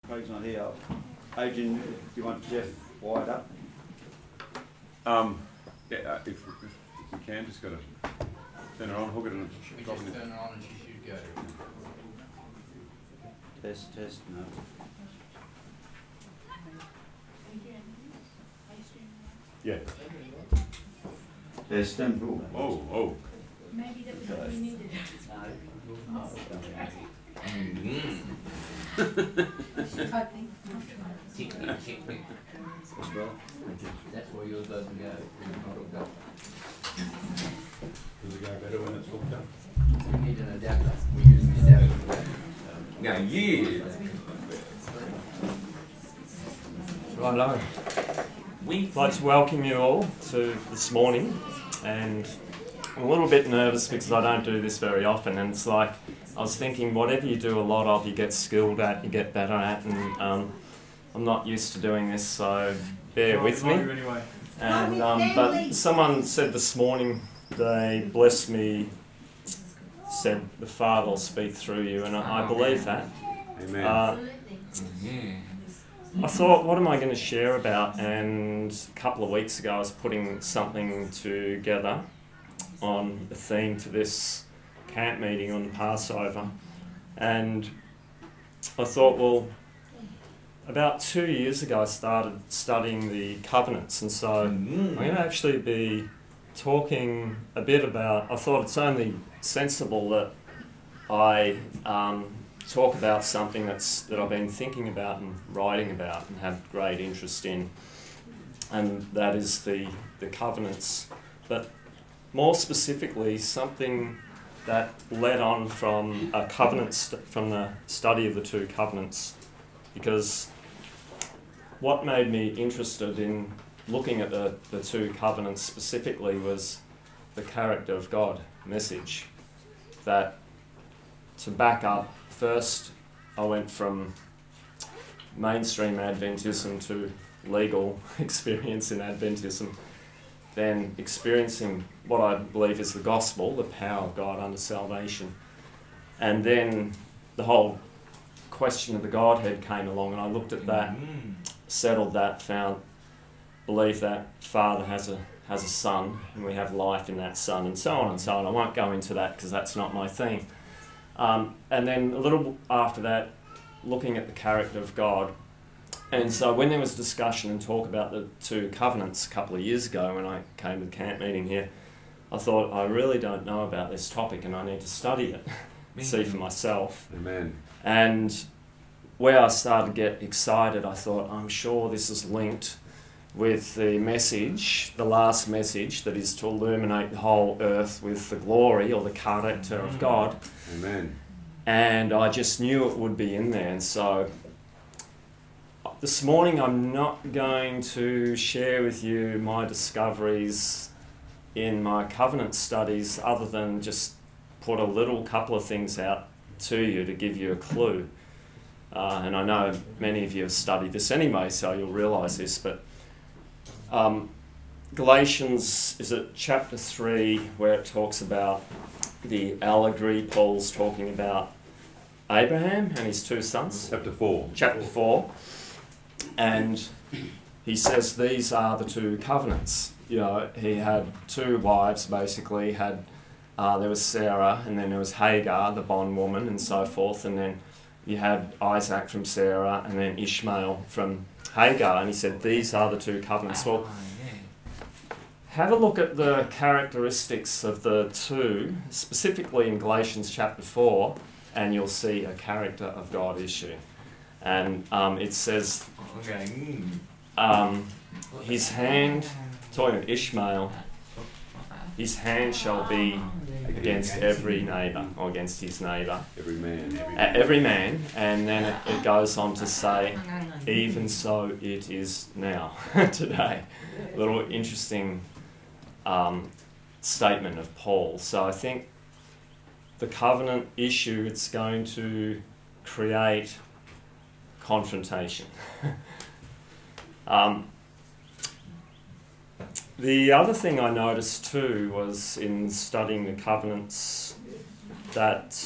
Craig's not here. Adrian, do you want Jeff wired up? Yeah, if we can, just got to turn it on, hook it in. Should we just turn it on and she should go? Test, no. Yeah. Test and rule. Oh. Maybe that was what we needed. That's where yours doesn't go. Does it go better when it's hooked up? We need an adapter. We use the adapter. Now, yeah. Righto. I'd like to welcome you all to this morning, and I'm a little bit nervous because I don't do this very often, and it's like I was thinking whatever you do a lot of you get skilled at, you get better at, and I'm not used to doing this, so bear with me. And but someone said this morning they blessed me, said the Father will speak through you, and I believe that. Amen. I thought, what am I going to share about? And a couple of weeks ago I was putting something together on the theme for this camp meeting on Passover. And I thought, well, about 2 years ago I started studying the covenants, and so I'm going to actually be talking a bit about, I thought it's only sensible that I talk about something that I've been thinking about and writing about and have great interest in, and that is the covenants. But more specifically, something that led on from a covenant from the study of the two covenants, because what made me interested in looking at the two covenants specifically was the character of God message. That, to back up, first I went from mainstream Adventism to legal experience in Adventism, then experiencing what I believe is the gospel, the power of God unto salvation, and then the whole question of the Godhead came along, and I looked at that, settled that, believe that Father has a son, and we have life in that son, and so on and so on. I won't go into that because that's not my theme. And then a little after that, looking at the character of God. And so when there was discussion and talk about the two covenants a couple of years ago when I came to the camp meeting here, I thought, I really don't know about this topic and I need to study it, see for myself. Amen. And where I started to get excited, I thought, I'm sure this is linked with the message, the last message, that is to illuminate the whole earth with the glory or the character of God. Amen. And I just knew it would be in there. And so this morning I'm not going to share with you my discoveries in my covenant studies, other than just put a couple of things out to you to give you a clue. And I know many of you have studied this anyway, so you'll realise this, but Galatians, is it chapter 3, where it talks about the allegory? Paul's talking about Abraham and his two sons. Chapter 4. Chapter 4. And he says these are the two covenants. You know, he had two wives, basically. There was Sarah, and then there was Hagar, the bondwoman, and so forth. And then you had Isaac from Sarah, and then Ishmael from Hagar. And he said, these are the two covenants. Well, have a look at the characteristics of the two, specifically in Galatians chapter 4, and you'll see a character of God issue. And it says, his hand, talking of Ishmael, his hand shall be against every neighbour, or against his neighbour. Every man. Every man, and then it goes on to say, even so it is now, today. A little interesting statement of Paul. So I think the covenant issue, it's going to create confrontation. The other thing I noticed too was in studying the covenants that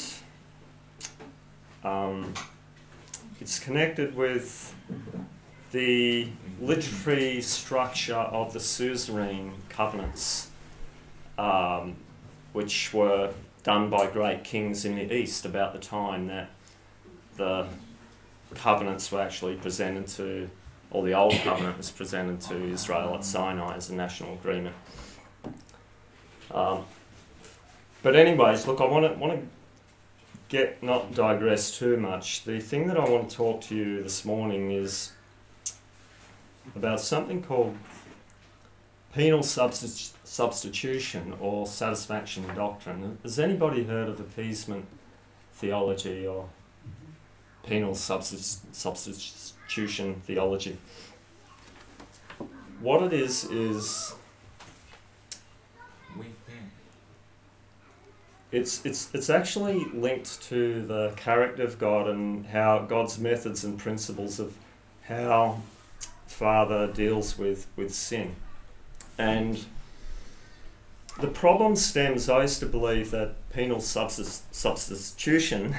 it's connected with the literary structure of the suzerain covenants, which were done by great kings in the East about the time that the covenants were actually presented to, or the Old Covenant was presented to Israel at Sinai as a national agreement. But anyways, look, I want to not digress too much. The thing that I want to talk to you this morning is about something called penal substitution or satisfaction doctrine. Has anybody heard of appeasement theology or penal substitution theology? What it is it's actually linked to the character of God and how God's methods and principles of how Father deals with sin. And the problem stems, I used to believe that penal substitution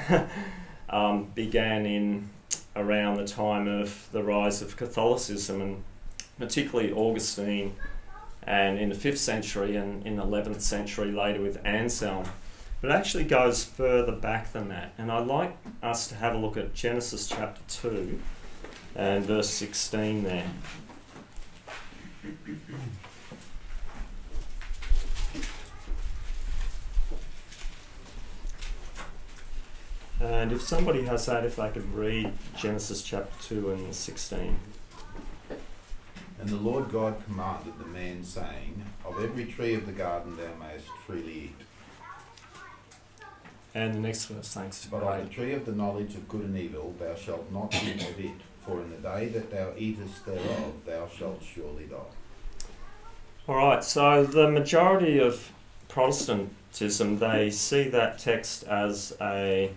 began in around the time of the rise of Catholicism, and particularly Augustine, and in the 5th century and in the 11th century later with Anselm. But it actually goes further back than that. And I'd like us to have a look at Genesis chapter 2 and verse 16 there. And if somebody has that, if I could read Genesis chapter 2 and 16. And the Lord God commanded the man, saying, Of every tree of the garden thou mayest freely eat. And the next verse, thanks. But of the tree of the knowledge of good and evil thou shalt not eat of it, for in the day that thou eatest thereof thou shalt surely die. Alright, so the majority of Protestantism, they see that text as a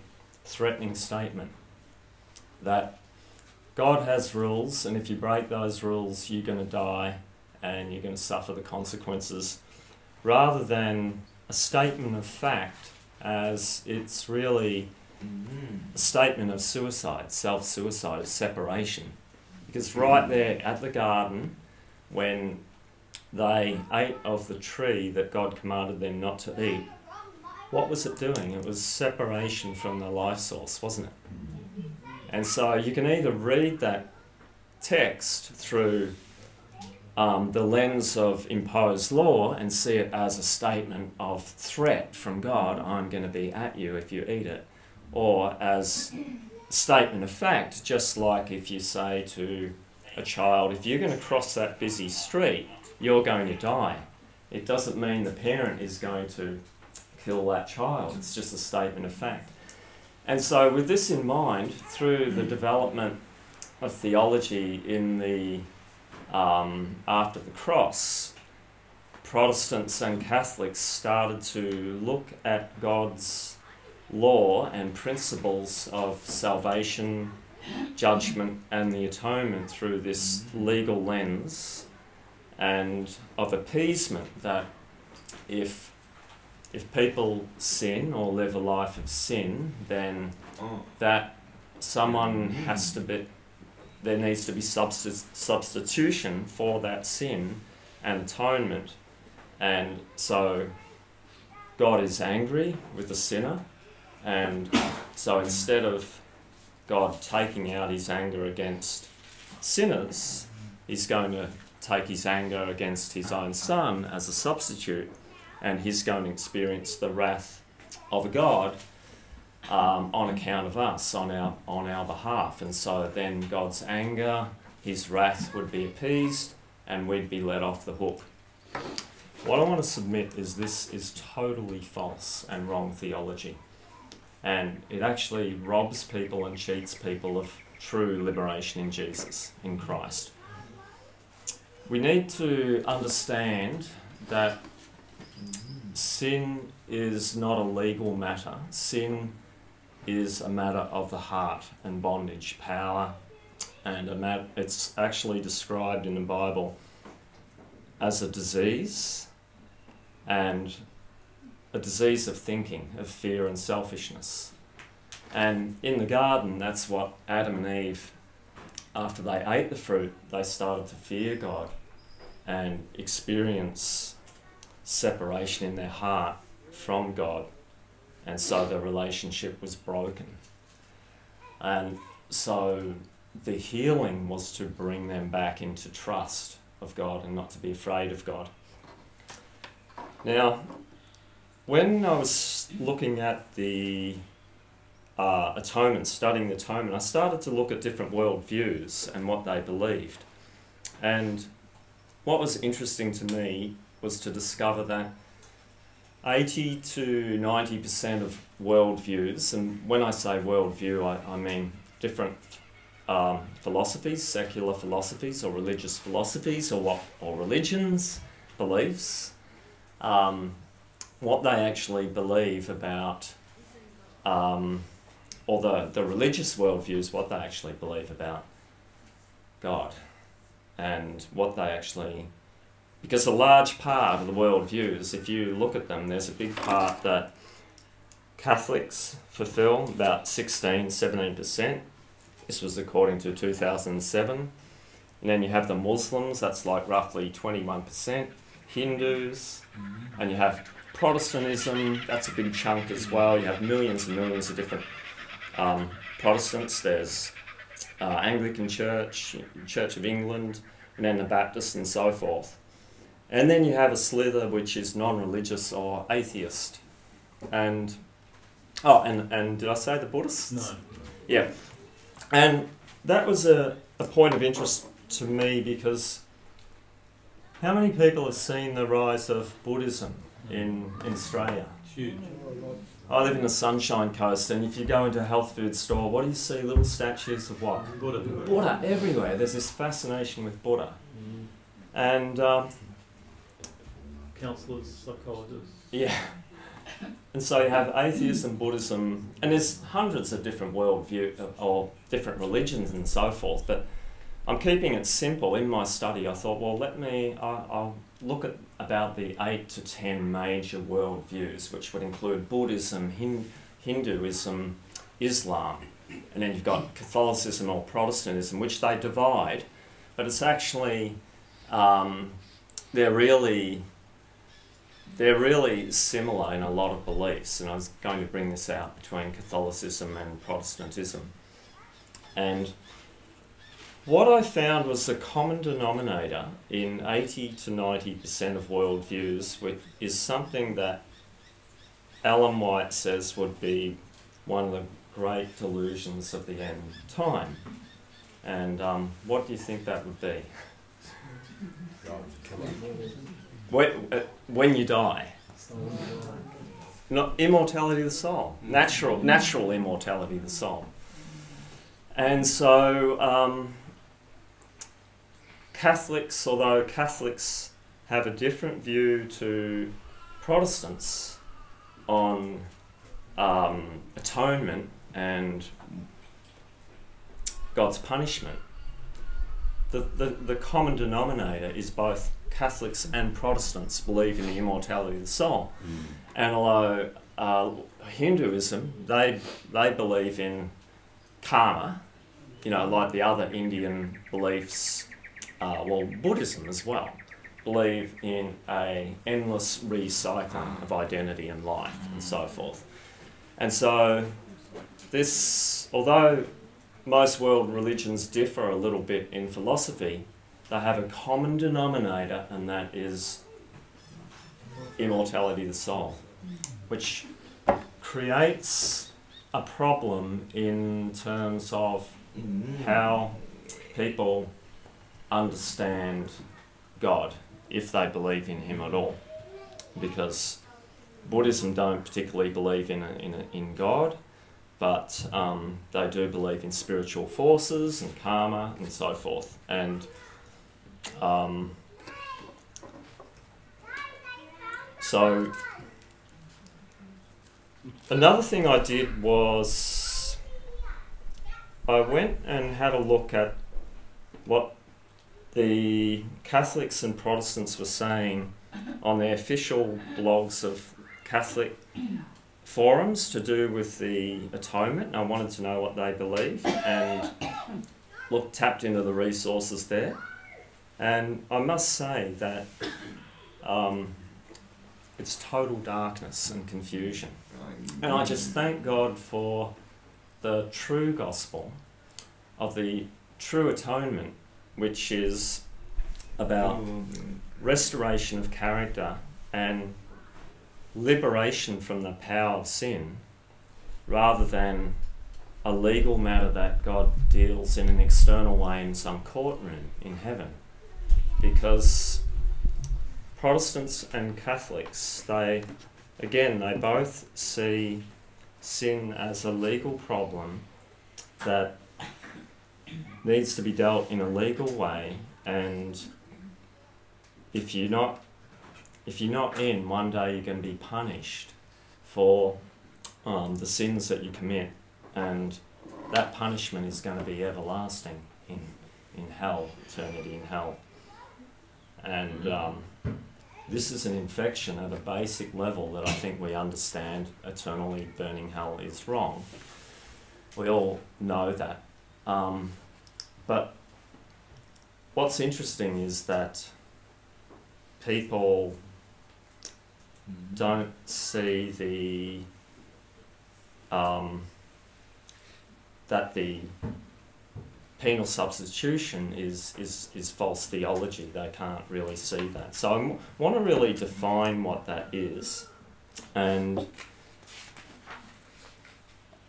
threatening statement. That God has rules, and if you break those rules, you're going to die and you're going to suffer the consequences, rather than a statement of fact, as it's really a statement of suicide, self-suicide, of separation. Because right there at the garden, when they ate of the tree that God commanded them not to eat, what was it doing? It was separation from the life source, wasn't it? And so you can either read that text through the lens of imposed law and see it as a statement of threat from God, I'm going to be at you if you eat it, or as a statement of fact, just like if you say to a child, if you're going to cross that busy street, you're going to die. It doesn't mean the parent is going to kill that child, it's just a statement of fact. And so with this in mind, through the development of theology in the after the cross, Protestants and Catholics started to look at God's law and principles of salvation, judgment and the atonement through this legal lens, and of appeasement, that if people sin or live a life of sin, then that someone has to be, there needs to be substitution for that sin and atonement. And so God is angry with the sinner, and so instead of God taking out his anger against sinners, he's going to take his anger against his own son as a substitute, and he's going to experience the wrath of a God on account of us, on our behalf. And so then God's anger, his wrath would be appeased, and we'd be let off the hook. What I want to submit is this is totally false and wrong theology, and it actually robs people and cheats people of true liberation in Jesus, in Christ. We need to understand that sin is not a legal matter. Sin is a matter of the heart and bondage, power, and it's actually described in the Bible as a disease, and a disease of thinking, of fear and selfishness. And in the garden, that's what Adam and Eve, after they ate the fruit, they started to fear God and experience separation in their heart from God. And so the relationship was broken. And so the healing was to bring them back into trust of God and not to be afraid of God. Now, when I was looking at the Atonement, studying the Atonement, I started to look at different worldviews and what they believed. And what was interesting to me was to discover that 80 to 90% of worldviews, and when I say worldview, I mean different philosophies, secular philosophies or religious philosophies or religions, beliefs, what they actually believe about, or the religious worldviews, what they actually believe about God and what they actually... Because a large part of the worldviews, if you look at them, there's a big part that Catholics fulfill, about 17%. This was according to 2007. And then you have the Muslims, that's like roughly 21%. Hindus, and you have Protestantism, that's a big chunk as well. You have millions and millions of different Protestants. There's Anglican Church, Church of England, and then the Baptists and so forth. And then you have a slither which is non-religious or atheist. And did I say the Buddhists? No. Yeah. And that was a point of interest to me, because how many people have seen the rise of Buddhism in Australia? Huge. I live in the Sunshine Coast, and if you go into a health food store, what do you see? Little statues of what? Buddha. Buddha everywhere. There's this fascination with Buddha. And Counsellors, psychologists. yeah. And so you have atheism, Buddhism, and there's hundreds of different worldview or different religions and so forth, but I'm keeping it simple. In my study, I thought, well, I'll look at about the 8 to 10 major worldviews, which would include Buddhism, Hinduism, Islam, and then you've got Catholicism or Protestantism, which they divide, but it's actually, they're really similar in a lot of beliefs, and I was going to bring this out between Catholicism and Protestantism. And what I found was the common denominator in 80 to 90% of worldviews is something that Ellen White says would be one of the great delusions of the end time. And what do you think that would be? When you die. Not immortality of the soul. Natural immortality of the soul. And so Catholics, although Catholics have a different view to Protestants on atonement and God's punishment, the common denominator is both Catholics and Protestants believe in the immortality of the soul. And although Hinduism, they believe in karma, like the other Indian beliefs, Buddhism as well, believe in a endless recycling of identity and life and so forth. And so this, although most world religions differ a little bit in philosophy, they have a common denominator, and that is immortality of the soul, which creates a problem in terms of how people understand God, if they believe in him at all. Because Buddhism don't particularly believe in God, but they do believe in spiritual forces and karma and so forth. And so another thing I did was I went and had a look at what the Catholics and Protestants were saying on their official blogs of Catholic forums to do with the Atonement, and I wanted to know what they believe, and tapped into the resources there. And I must say that it's total darkness and confusion. And I just thank God for the true gospel of the true atonement, which is about restoration of character and liberation from the power of sin, rather than a legal matter that God deals in an external way in some courtroom in heaven. Because Protestants and Catholics, they both see sin as a legal problem that needs to be dealt in a legal way, and if you're not in, one day you're going to be punished for the sins that you commit, and that punishment is going to be everlasting in hell, eternity in hell. And this is an infection at a basic level that I think we understand. Eternally burning hell is wrong. We all know that. But what's interesting is that people don't see that the penal substitution is false theology. They can't really see that. So I want to really define what that is. And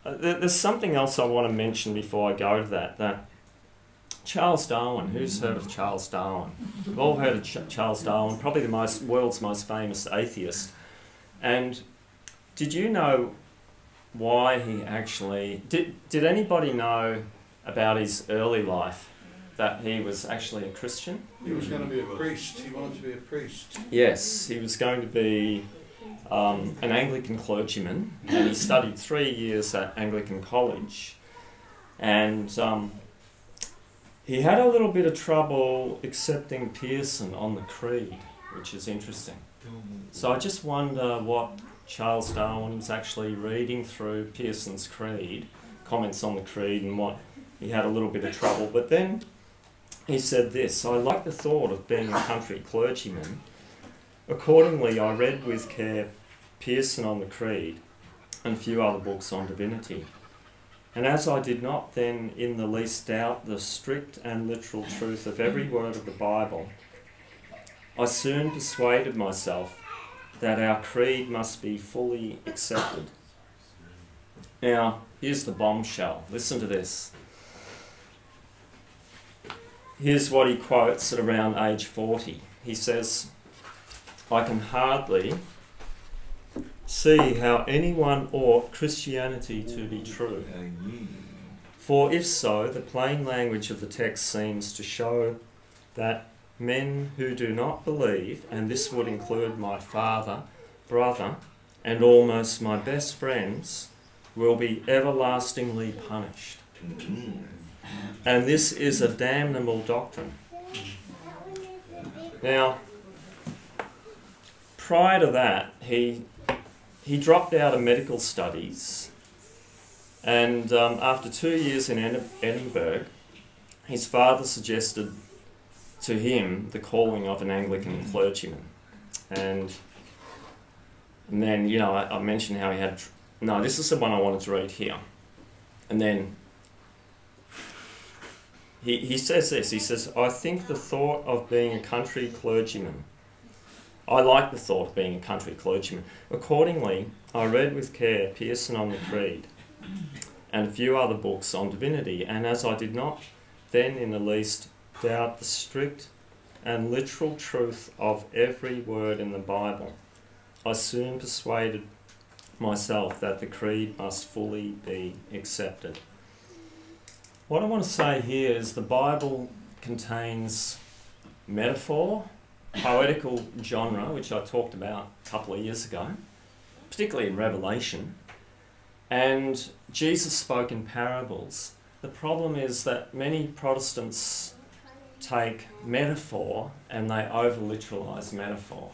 there's something else I want to mention before I go to that Charles Darwin, who's heard of Charles Darwin? We've all heard of Charles Darwin, probably the world's most famous atheist. And did you know why he actually... Did anybody know about his early life that he was actually a Christian? He was going to be a priest. He wanted to be a priest. Yes, he was going to be an Anglican clergyman, and he studied 3 years at Anglican College. And he had a little bit of trouble accepting Pearson on the creed, which is interesting. So I just wonder what Charles Darwin was actually reading through Pearson's creed, comments on the creed, and what he had a little bit of trouble. But then he said this: "I like the thought of being a country clergyman. Accordingly, I read with care Pearson on the creed and a few other books on divinity. And as I did not then in the least doubt the strict and literal truth of every word of the Bible, I soon persuaded myself that our creed must be fully accepted." Now, here's the bombshell. Listen to this. Here's what he quotes at around age 40. He says, "I can hardly see how anyone ought Christianity to be true. For if so, the plain language of the text seems to show that men who do not believe, and this would include my father, brother, and almost my best friends, will be everlastingly punished. And this is a damnable doctrine." Now, prior to that, he dropped out of medical studies, and after 2 years in Edinburgh, his father suggested to him the calling of an Anglican clergyman. And then, you know, I mentioned how he had... No, this is the one I wanted to read here. And then he says this. He says, "I think the thought of being a country clergyman. I like the thought of being a country clergyman. Accordingly, I read with care Pearson on the Creed and a few other books on divinity, and as I did not then in the least doubt the strict and literal truth of every word in the Bible, I soon persuaded myself that the creed must fully be accepted." What I want to say here is the Bible contains metaphor, poetical genre, which I talked about a couple of years ago, particularly in Revelation, and Jesus spoke in parables. The problem is that many Protestants take metaphor and they over-literalise metaphor.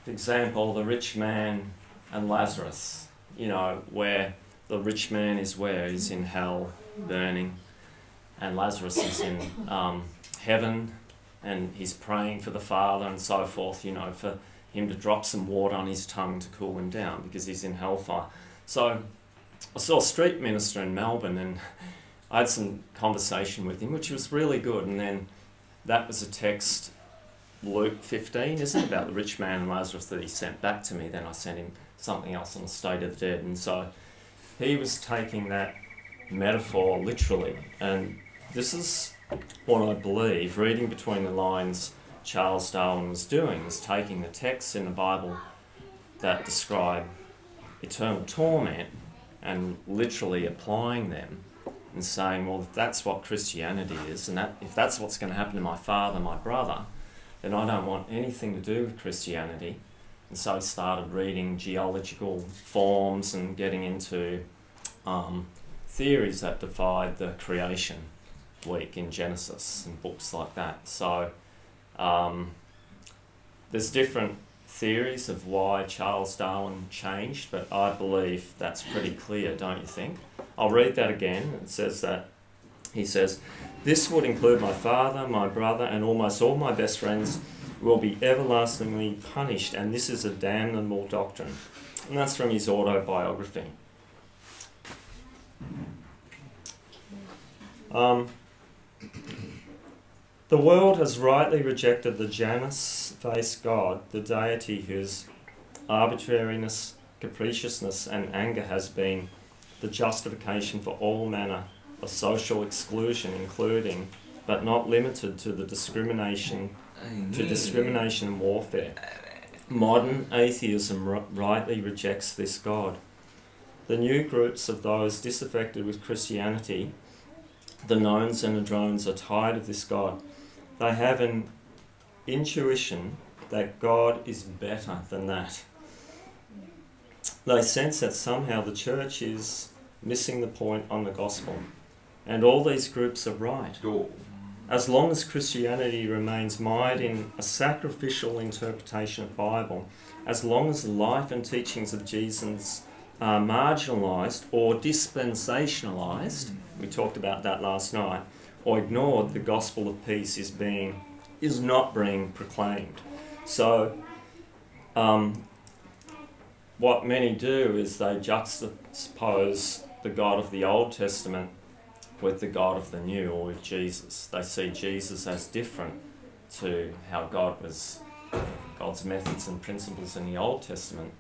For example, the rich man and Lazarus, you know, where the rich man is where? He's in hell, burning, and Lazarus is in heaven, and he's praying for the Father and so forth, you know, for him to drop some water on his tongue to cool him down because he's in hellfire. So I saw a street minister in Melbourne, and I had some conversation with him, which was really good. And then that was a text, Luke 15, isn't it, about the rich man and Lazarus that he sent back to me. Then I sent him something else on the state of the dead. And so he was taking that metaphor literally. And this is what I believe, reading between the lines, Charles Darwin was doing, was taking the texts in the Bible that describe eternal torment and literally applying them and saying, well, if that's what Christianity is, and that if that's what's going to happen to my father, my brother, then I don't want anything to do with Christianity. And so I started reading geological forms and getting into theories that defied the creation week in Genesis and books like that. So there's different theories of why Charles Darwin changed, but I believe that's pretty clear, don't you think? I'll read that again. It says that, he says, "This would include my father, my brother, and almost all my best friends will be everlastingly punished, and this is a damnable doctrine." And that's from his autobiography. The world has rightly rejected the Janus-faced God, the deity whose arbitrariness, capriciousness and anger has been the justification for all manner of social exclusion, including, but not limited to, the discrimination and warfare. Modern atheism rightly rejects this God. The new groups of those disaffected with Christianity, the knowns and the drones, are tired of this God. They have an intuition that God is better than that. They sense that somehow the church is missing the point on the gospel. And all these groups are right. As long as Christianity remains mired in a sacrificial interpretation of the Bible, as long as the life and teachings of Jesus are marginalised or dispensationalised, we talked about that last night, or ignored, the gospel of peace is not being proclaimed. So what many do is they juxtapose the God of the Old Testament with the God of the New, or with Jesus. They see Jesus as different to how God's methods and principles in the Old Testament.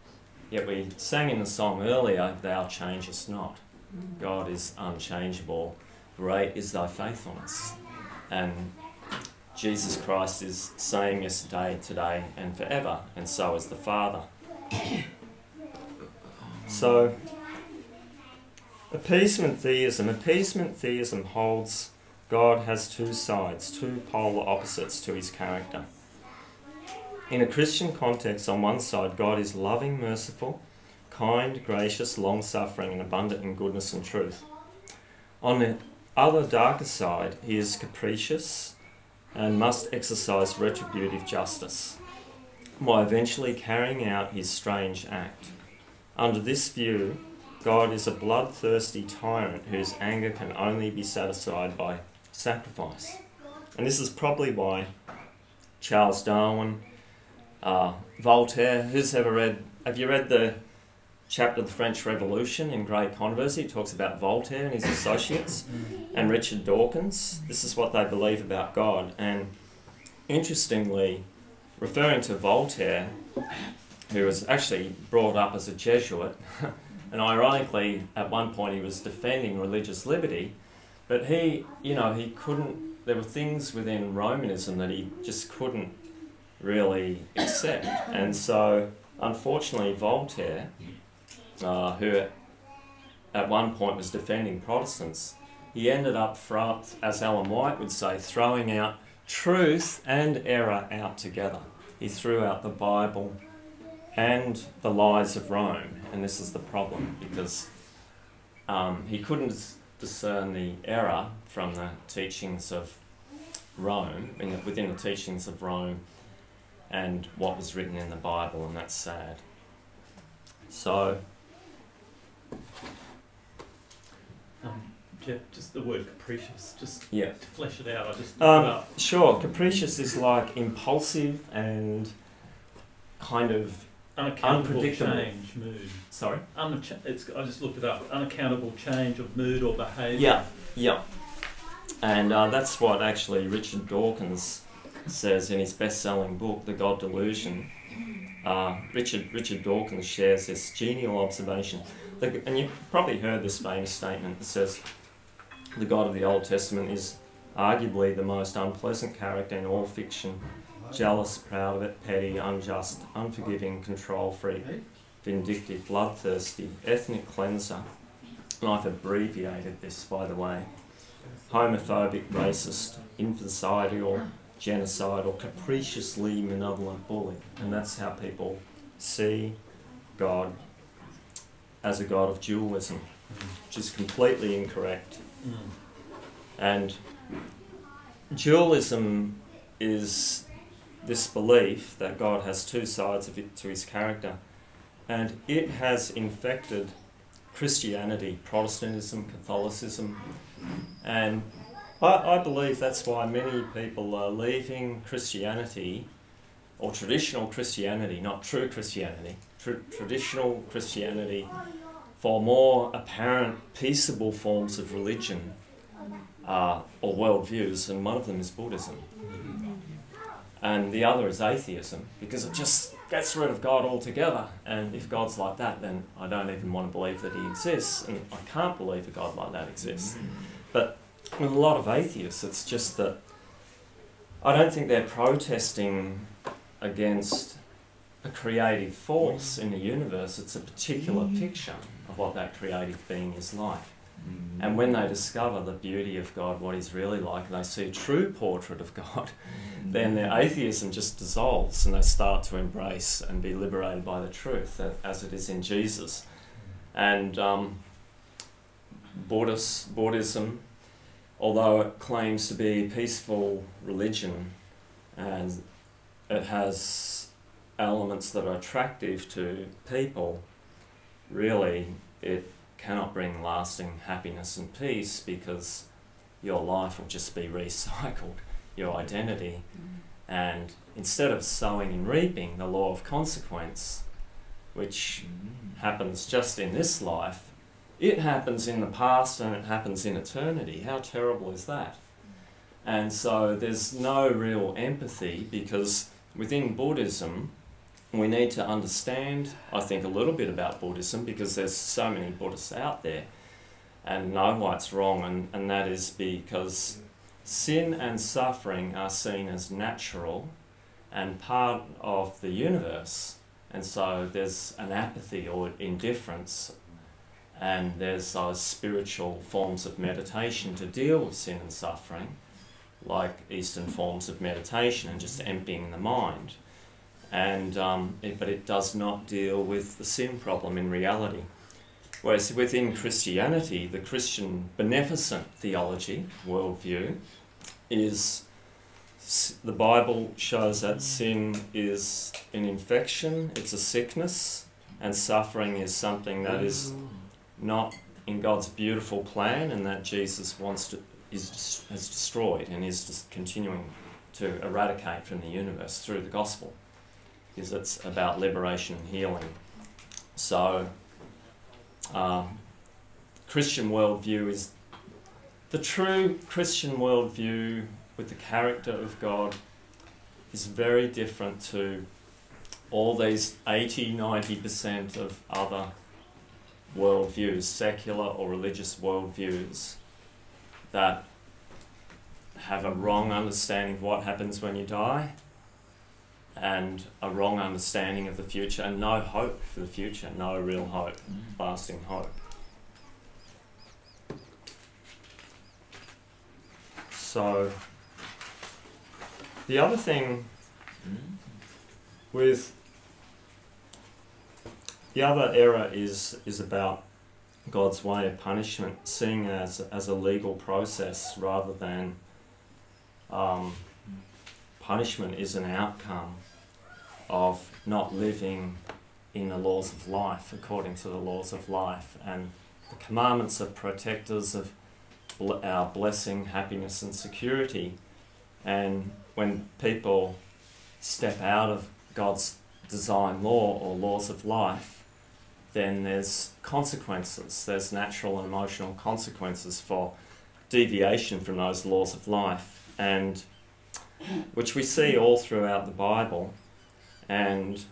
Yet we sang in the song earlier, "Thou changest not." God is unchangeable. Great is thy faithfulness. And Jesus Christ is same yesterday, today and forever, and so is the Father. So, appeasement theism holds God has two sides, two polar opposites to his character. In a Christian context, on one side, God is loving, merciful, kind, gracious, long-suffering, and abundant in goodness and truth. On the other, darker side, he is capricious and must exercise retributive justice, while eventually carrying out his strange act. Under this view, God is a bloodthirsty tyrant whose anger can only be satisfied by sacrifice. And this is probably why Charles Darwin, Voltaire, have you read the chapter of the French Revolution in Great Controversy? It talks about Voltaire and his associates and Richard Dawkins. This is what they believe about God. And interestingly, referring to Voltaire, who was actually brought up as a Jesuit, and ironically, at one point he was defending religious liberty, but he couldn't, there were things within Romanism that he just couldn't really accept. And so, unfortunately, Voltaire, who at one point was defending Protestants, he ended up, as Ellen White would say, throwing out truth and error out together. He threw out the Bible and the lies of Rome, and this is the problem, because he couldn't discern the error from the teachings of Rome, within the teachings of Rome and what was written in the Bible, and that's sad. So, Jeff, just the word capricious, just yeah. to flesh it out, I just looked it up. Sure, capricious is like impulsive and kind of Unaccountable unpredictable. change, mood. Sorry? I just looked it up. Unaccountable change of mood or behaviour. Yeah, yeah. And that's what actually Richard Dawkins says in his best-selling book, The God Delusion. Richard Dawkins shares this genial observation. And you've probably heard this famous statement that says, the God of the Old Testament is arguably the most unpleasant character in all fiction. Jealous, proud, petty, unjust, unforgiving, control-freak, vindictive, bloodthirsty, ethnic cleanser. And I've abbreviated this, by the way. Homophobic, racist, infanticidal, genocidal, capriciously malevolent bully. And that's how people see God as a God of dualism, which is completely incorrect. And dualism is this belief that God has two sides of it to his character, and it has infected Christianity, Protestantism, Catholicism, and I believe that's why many people are leaving Christianity, or traditional Christianity, not true Christianity, traditional Christianity, for more apparent, peaceable forms of religion or worldviews, and one of them is Buddhism. And the other is atheism, because it just gets rid of God altogether. And if God's like that, then I don't even want to believe that he exists, and I can't believe a God like that exists. But with a lot of atheists, it's just that I don't think they're protesting against a creative force in the universe. It's a particular picture of what that creative being is like. And when they discover the beauty of God, what he's really like, and they see a true portrait of God, then their atheism just dissolves and they start to embrace and be liberated by the truth as it is in Jesus. And Buddhism, although it claims to be a peaceful religion and it has elements that are attractive to people, really it cannot bring lasting happiness and peace, because your life will just be recycled, your identity. And instead of sowing and reaping, the law of consequence, which happens just in this life, it happens in the past and it happens in eternity. How terrible is that? And so there's no real empathy, because within Buddhism, we need to understand, I think, a little bit about Buddhism, because there's so many Buddhists out there, and know why it's wrong, and that is because sin and suffering are seen as natural and part of the universe, and so there's an apathy or indifference, and there's those spiritual forms of meditation to deal with sin and suffering, like Eastern forms of meditation and just emptying the mind. And but it does not deal with the sin problem in reality. Whereas within Christianity, the Christian beneficent theology, worldview, is the Bible shows that sin is an infection, it's a sickness, and suffering is something that is not in God's beautiful plan, and that Jesus has destroyed and is just continuing to eradicate from the universe through the gospel, because it's about liberation and healing. So Christian worldview is the true Christian worldview with the character of God is very different to all these 80-90% of other worldviews, secular or religious worldviews, that have a wrong understanding of what happens when you die, and a wrong understanding of the future, and no hope for the future, no real hope, lasting hope. So, the other thing with the other error is about God's way of punishment, seeing as a legal process rather than punishment is an outcome of not living in the laws of life, according to the laws of life. And the commandments are protectors of our blessing, happiness and security. And when people step out of God's design law or laws of life, then there's consequences. There's natural and emotional consequences for deviation from those laws of life, and which we see all throughout the Bible. And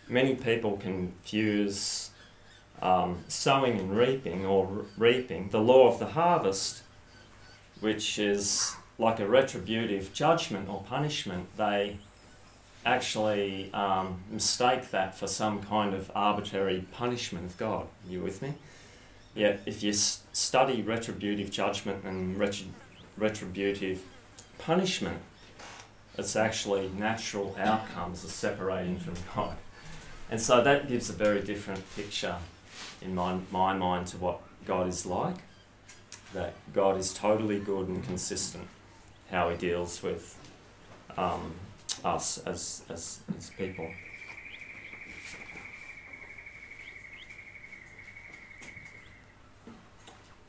many people confuse sowing and reaping, or reaping, the law of the harvest, which is like a retributive judgment or punishment. They actually mistake that for some kind of arbitrary punishment of God. Are you with me? Yet if you study retributive judgment and retributive punishment, it's actually natural outcomes of separating from God. And so that gives a very different picture in my mind to what God is like. That God is totally good and consistent how he deals with us as people.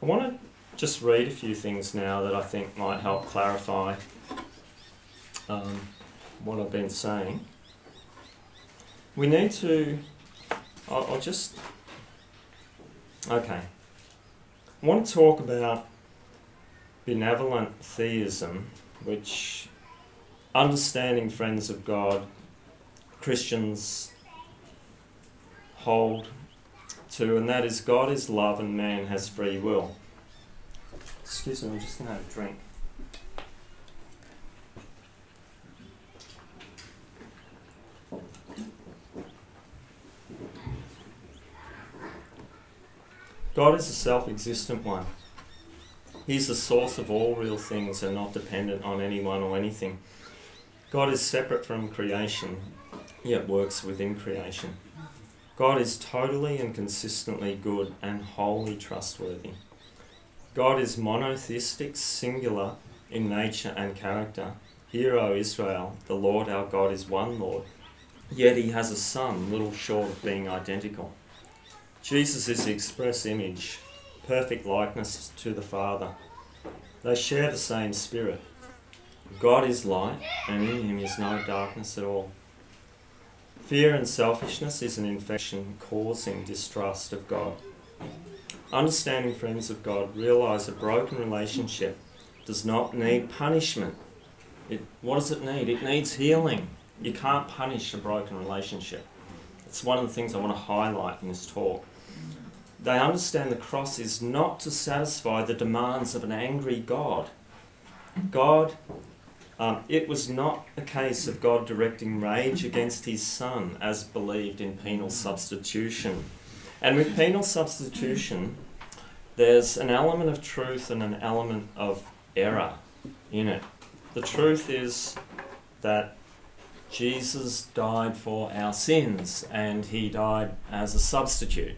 I want to just read a few things now that I think might help clarify what I've been saying. We need to, I'll just, okay. I want to talk about benevolent theism, which understanding friends of God, Christians hold to, and that is God is love and man has free will. Excuse me, I'm just going to have a drink. God is a self-existent one. He's the source of all real things and not dependent on anyone or anything. God is separate from creation, yet works within creation. God is totally and consistently good and wholly trustworthy. God is monotheistic, singular in nature and character. Hear, O Israel, the Lord our God is one Lord, yet he has a son, little short of being identical. Jesus is the express image, perfect likeness to the Father. They share the same spirit. God is light, and in him is no darkness at all. Fear and selfishness is an infection causing distrust of God. Understanding friends of God realise a broken relationship does not need punishment. What does it need? It needs healing. You can't punish a broken relationship. It's one of the things I want to highlight in this talk. They understand the cross is not to satisfy the demands of an angry God. It was not a case of God directing rage against his son as believed in penal substitution. And with penal substitution, there's an element of truth and an element of error in it. The truth is that Jesus died for our sins and he died as a substitute.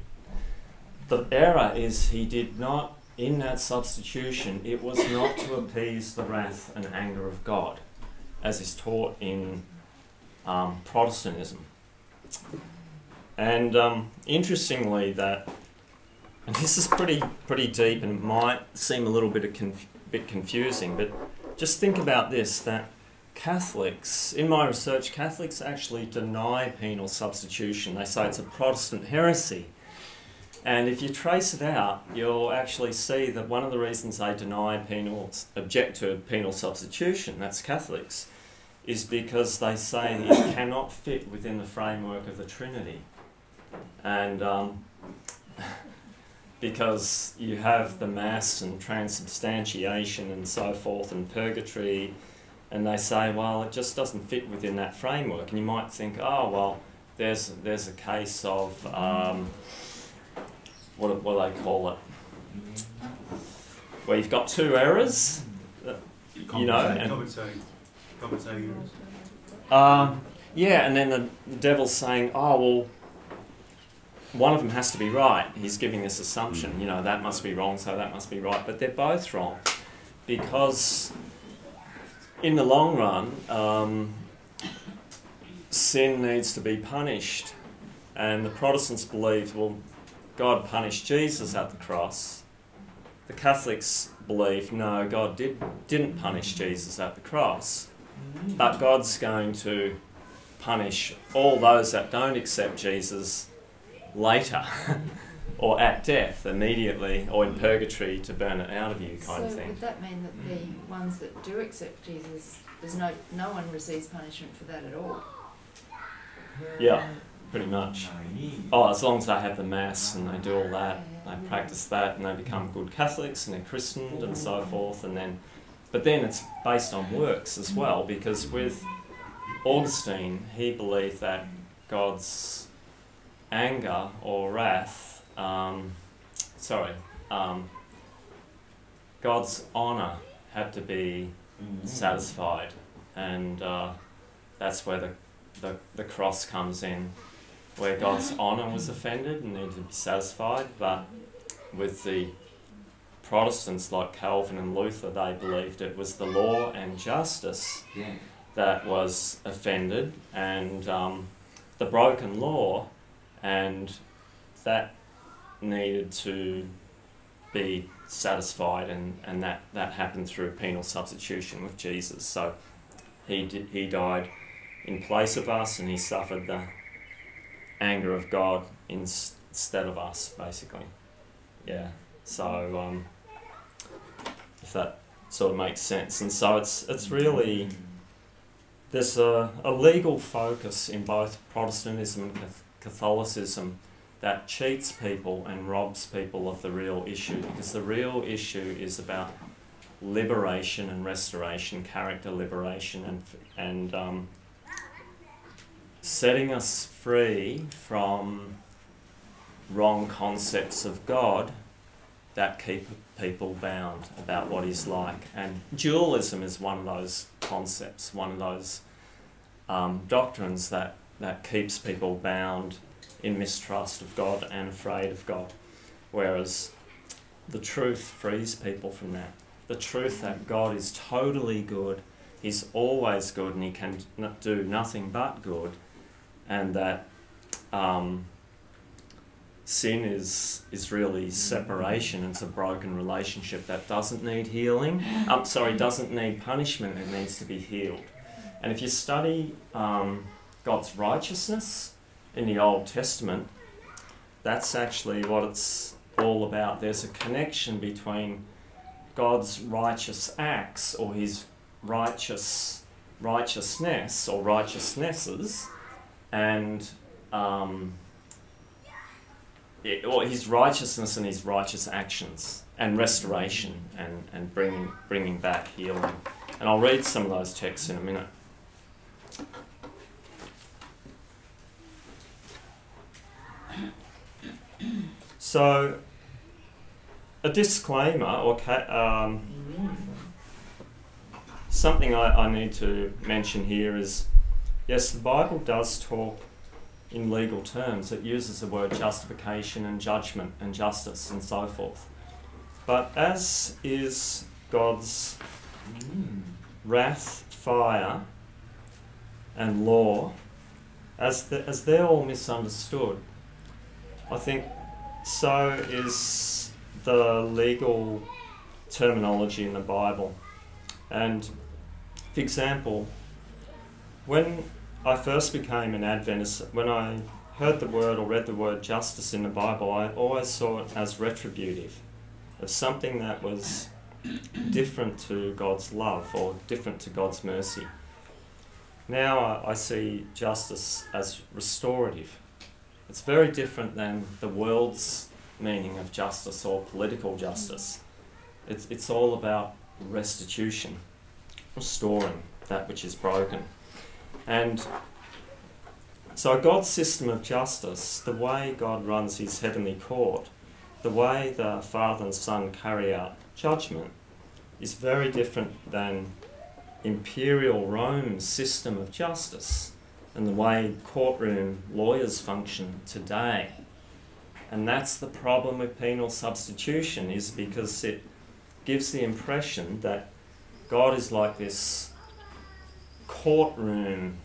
The error is he did not, in that substitution, it was not to appease the wrath and anger of God, as is taught in Protestantism. And interestingly, and this is pretty deep and might seem a little bit confusing, but just think about this, that Catholics, in my research, Catholics actually deny penal substitution. They say it's a Protestant heresy. And if you trace it out, you'll actually see that one of the reasons they object to penal substitution, that's Catholics, is because they say that it cannot fit within the framework of the Trinity. And because you have the Mass and transubstantiation and so forth and purgatory, and they say, well, it just doesn't fit within that framework. And you might think, oh, well, there's a case of, what do they call it? Where you've got two errors, you know. Compensating errors. Yeah, and then the devil's saying, oh, well, one of them has to be right. He's giving this assumption, you know, that must be wrong, so that must be right. But they're both wrong, because in the long run, sin needs to be punished. And the Protestants believe, well, God punished Jesus at the cross. The Catholics believe, no, God didn't punish Jesus at the cross, but God's going to punish all those that don't accept Jesus later, or at death, immediately, or in purgatory to burn it out of you, kind of So thing. would that mean that the ones that do accept Jesus, there's no one receives punishment for that at all? Yeah, pretty much. Oh, as long as they have the Mass and they do all that, they practice that and they become good Catholics and they're christened and so forth, and then, but then it's based on works as well, because with Augustine, he believed that God's anger or wrath, God's honour had to be satisfied, and that's where the cross comes in, where God's honour was offended and needed to be satisfied. But with the Protestants like Calvin and Luther, they believed it was the law and justice that was offended, and the broken law, and that needed to be satisfied, and that happened through penal substitution with Jesus. So he died in place of us, and he suffered the anger of God instead of us, basically. Yeah. So if that sort of makes sense. And so it's really, there's a legal focus in both Protestantism and Catholicism that cheats people and robs people of the real issue, because the real issue is about liberation and restoration, character liberation, and setting us free from wrong concepts of God that keep people bound about what He's like. And dualism is one of those concepts, one of those doctrines that keeps people bound in mistrust of God and afraid of God. Whereas the truth frees people from that. The truth that God is totally good, He's always good, and He can do nothing but good, and that sin is really separation. It's a broken relationship that doesn't need healing. Doesn't need punishment. It needs to be healed. And if you study God's righteousness in the Old Testament, that's actually what it's all about. There's a connection between God's righteous acts, or His righteousness or righteousnesses, and or His righteousness and His righteous actions, and restoration, and bringing back healing. And I'll read some of those texts in a minute. So, a disclaimer, or something I need to mention here is, yes, the Bible does talk in legal terms. It uses the word justification and judgment and justice and so forth. But as is God's wrath, fire, and law, as they're all misunderstood, I think so is the legal terminology in the Bible. And for example, when I first became an Adventist, when I heard the word or read the word justice in the Bible, I always saw it as retributive, of something that was different to God's love or different to God's mercy. Now I see justice as restorative. It's very different than the world's meaning of justice or political justice. It's all about restitution, restoring that which is broken. And so God's system of justice, the way God runs His heavenly court, the way the Father and Son carry out judgment, is very different than imperial Rome's system of justice and the way courtroom lawyers function today. And that's the problem with penal substitution, is because it gives the impression that God is like this courtroom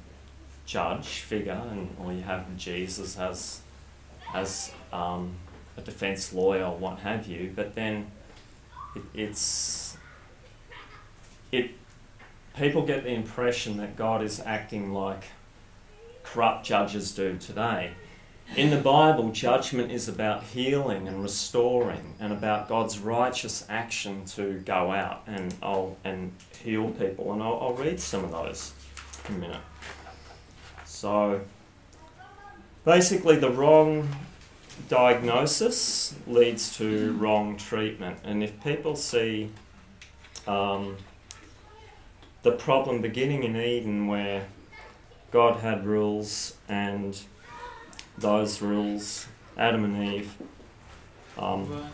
judge figure, or you have Jesus as a defence lawyer or what have you, but then people get the impression that God is acting like corrupt judges do today. In the Bible, judgment is about healing and restoring, and about God's righteous action to go out and heal people. And I'll read some of those in a minute. So, basically, the wrong diagnosis leads to wrong treatment. And if people see the problem beginning in Eden, where God had rules, and those rules, Adam and Eve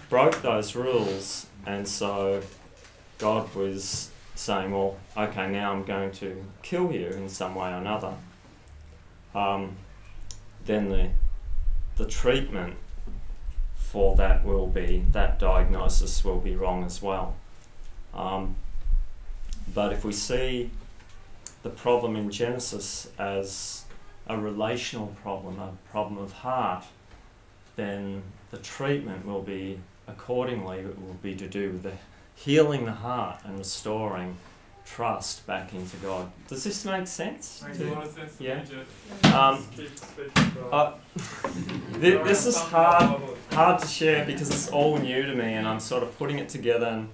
broke those rules, and so God was saying, well, okay, now I'm going to kill you in some way or another. Then the treatment for that will be, that diagnosis will be wrong as well. But if we see the problem in Genesis as a relational problem, a problem of heart, then the treatment will be accordingly, it will be to do with the healing the heart and restoring trust back into God. Does this make sense? Makes a lot of sense to Yeah. me, Jeff. Keep speaking, bro. This is hard to share because it's all new to me, and I'm sort of putting it together. And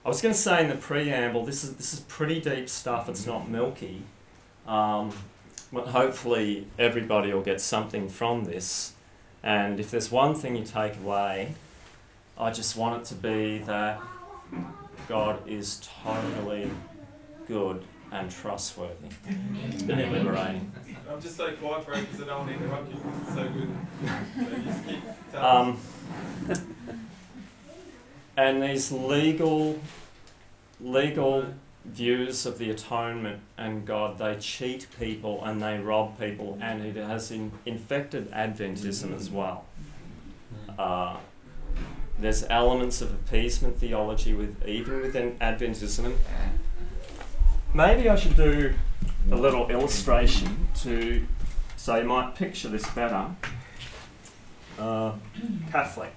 I was going to say in the preamble, this is pretty deep stuff. It's not milky, but hopefully everybody will get something from this. And if there's one thing you take away, I just want it to be that God is totally good and trustworthy and liberating. I'm just so quiet, bro, because I don't want to interrupt you because it's so good. So you just keep telling me. And these legal views of the atonement and God, they cheat people and they rob people, and it has infected Adventism as well. There's elements of appeasement theology even within Adventism. And maybe I should do a little illustration so you might picture this better. Catholic.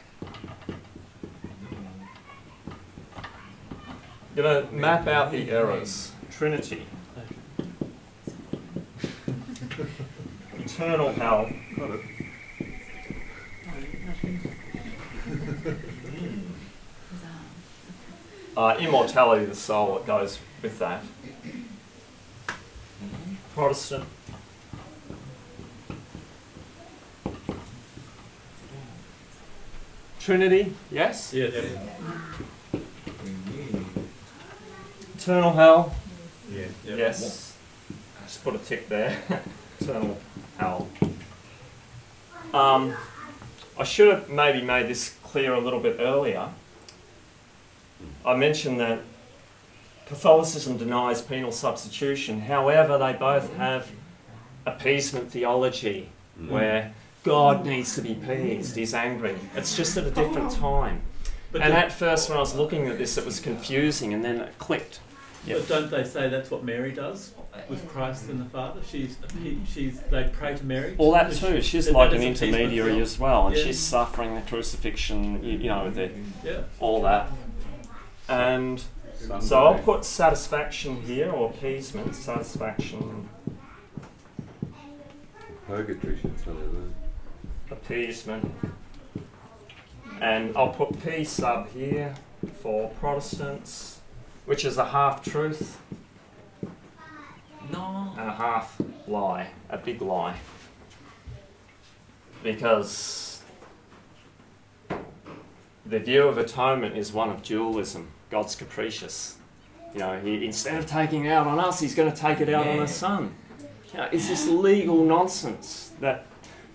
Going to map out the errors. Trinity. Eternal hell. Got it. Immortality of the soul, it goes with that. Protestant. Trinity, yes? Yes. Eternal hell, Yeah. yes. Just put a tick there. Eternal hell. I should have maybe made this clear a little bit earlier. I mentioned that Catholicism denies penal substitution. However, they both have appeasement theology, where God needs to be appeased, he's angry. It's just at a different time. But And at first when I was looking at this, it was confusing, and then it clicked. But don't they say that's what Mary does with Christ and the Father? They pray to Mary. Well, that too. She's that like is an appeasement intermediary theology. as well, and Yeah. she's suffering the crucifixion, you know, Yeah. all that. And so I'll put satisfaction here, or appeasement, satisfaction, Purgatory should tell you appeasement. And I'll put P sub here for Protestants, which is a half-truth and a half lie, a big lie. Because the view of atonement is one of dualism. God's capricious. You know, instead of taking it out on us, he's going to take it out on his son. You know, it's this legal nonsense that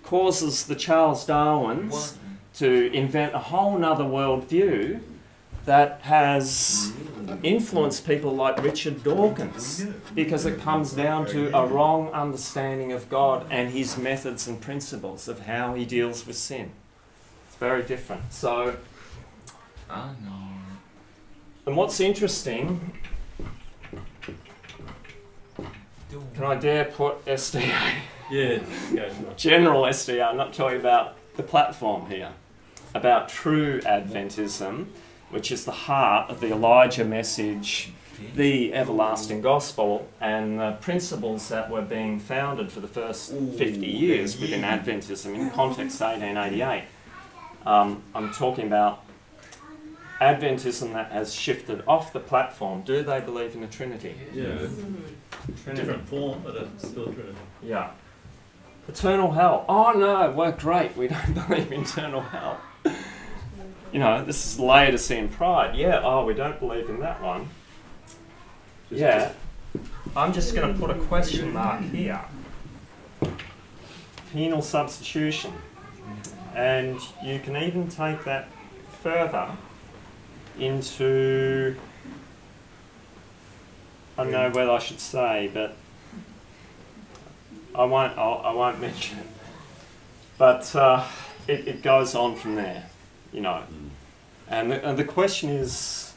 causes the Charles Darwins to invent a whole nother worldview that has influenced people like Richard Dawkins, because it comes down to a wrong understanding of God and his methods and principles of how he deals with sin. It's very different. So, and what's interesting Can I dare put SDA? Yeah, go for it. General SDA, I'm not talking about the platform here. About true Adventism, which is the heart of the Elijah message, the everlasting gospel, and the principles that were being founded for the first 50 years within Adventism in context 1888. I'm talking about Adventism that has shifted off the platform. Do they believe in the Trinity? Yeah. Trinity. Different form, but it's still Trinity. Yeah. Eternal hell. Oh no, we're great. We don't believe in eternal hell. You know, this is Laodicean pride. Yeah, oh, we don't believe in that one. Yeah. I'm just going to put a question mark here. Penal substitution. And you can even take that further into, I don't know whether I should say, but I won't mention it. But it goes on from there, you know. And the question is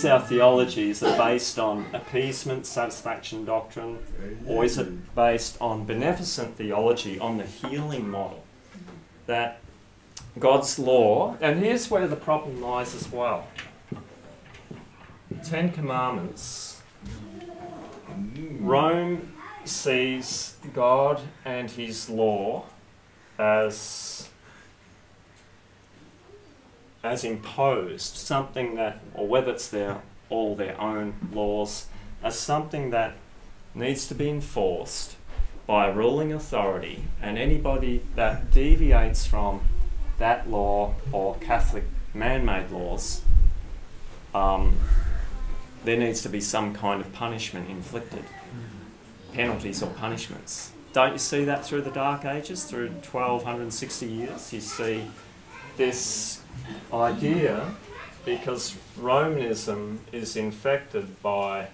our theology, is it based on appeasement, satisfaction doctrine, or is it based on beneficent theology, on the healing model? That God's law, and here's where the problem lies as well. 10 Commandments. Rome sees God and his law as imposed, something that, or whether it's all their own laws, as something that needs to be enforced by a ruling authority, and anybody that deviates from that law or Catholic man-made laws, there needs to be some kind of punishment inflicted, penalties or punishments. Don't you see that through the Dark Ages, through 1260 years? You see this idea, because Romanism is infected by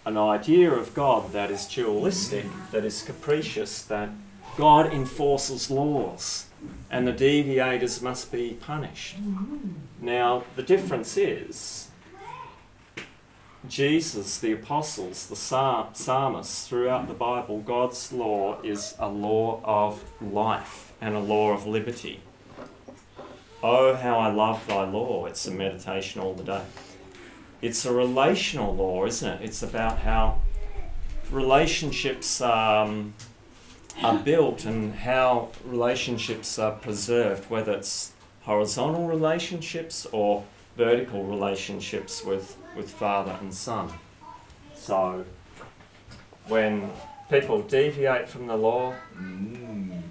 an idea of God that is dualistic, that is capricious, that God enforces laws and the deviators must be punished. Now, the difference is Jesus, the apostles, the psalmists, throughout the Bible, God's law is a law of life and a law of liberty. Oh, how I love thy law. It's a meditation all the day. It's a relational law, isn't it? It's about how relationships are built and how relationships are preserved, whether it's horizontal relationships or vertical relationships with father and son. So when people deviate from the law,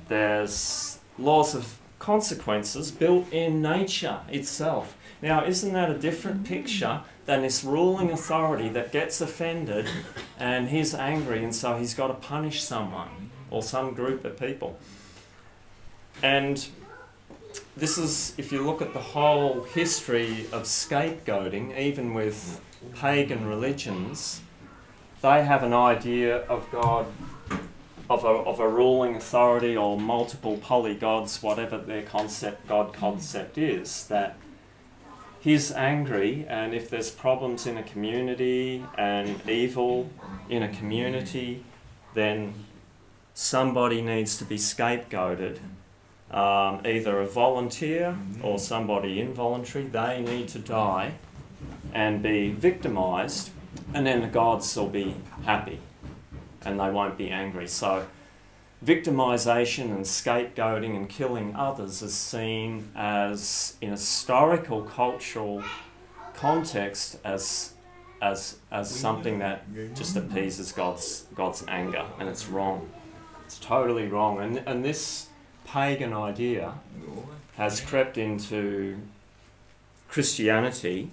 there's laws of consequences built in nature itself. Now, isn't that a different picture than this ruling authority that gets offended and he's angry and so he's got to punish someone or some group of people? And this is, if you look at the whole history of scapegoating, even with pagan religions, they have an idea of God, of a ruling authority or multiple polygods, whatever their God concept is, that he's angry, and if there's problems in a community and evil in a community, then somebody needs to be scapegoated. Either a volunteer or somebody involuntary, they need to die and be victimised, and then the gods will be happy and they won't be angry. So victimisation and scapegoating and killing others is seen as, in a historical, cultural context, as something that just appeases God's anger, and it's wrong. It's totally wrong. And this pagan idea has crept into Christianity,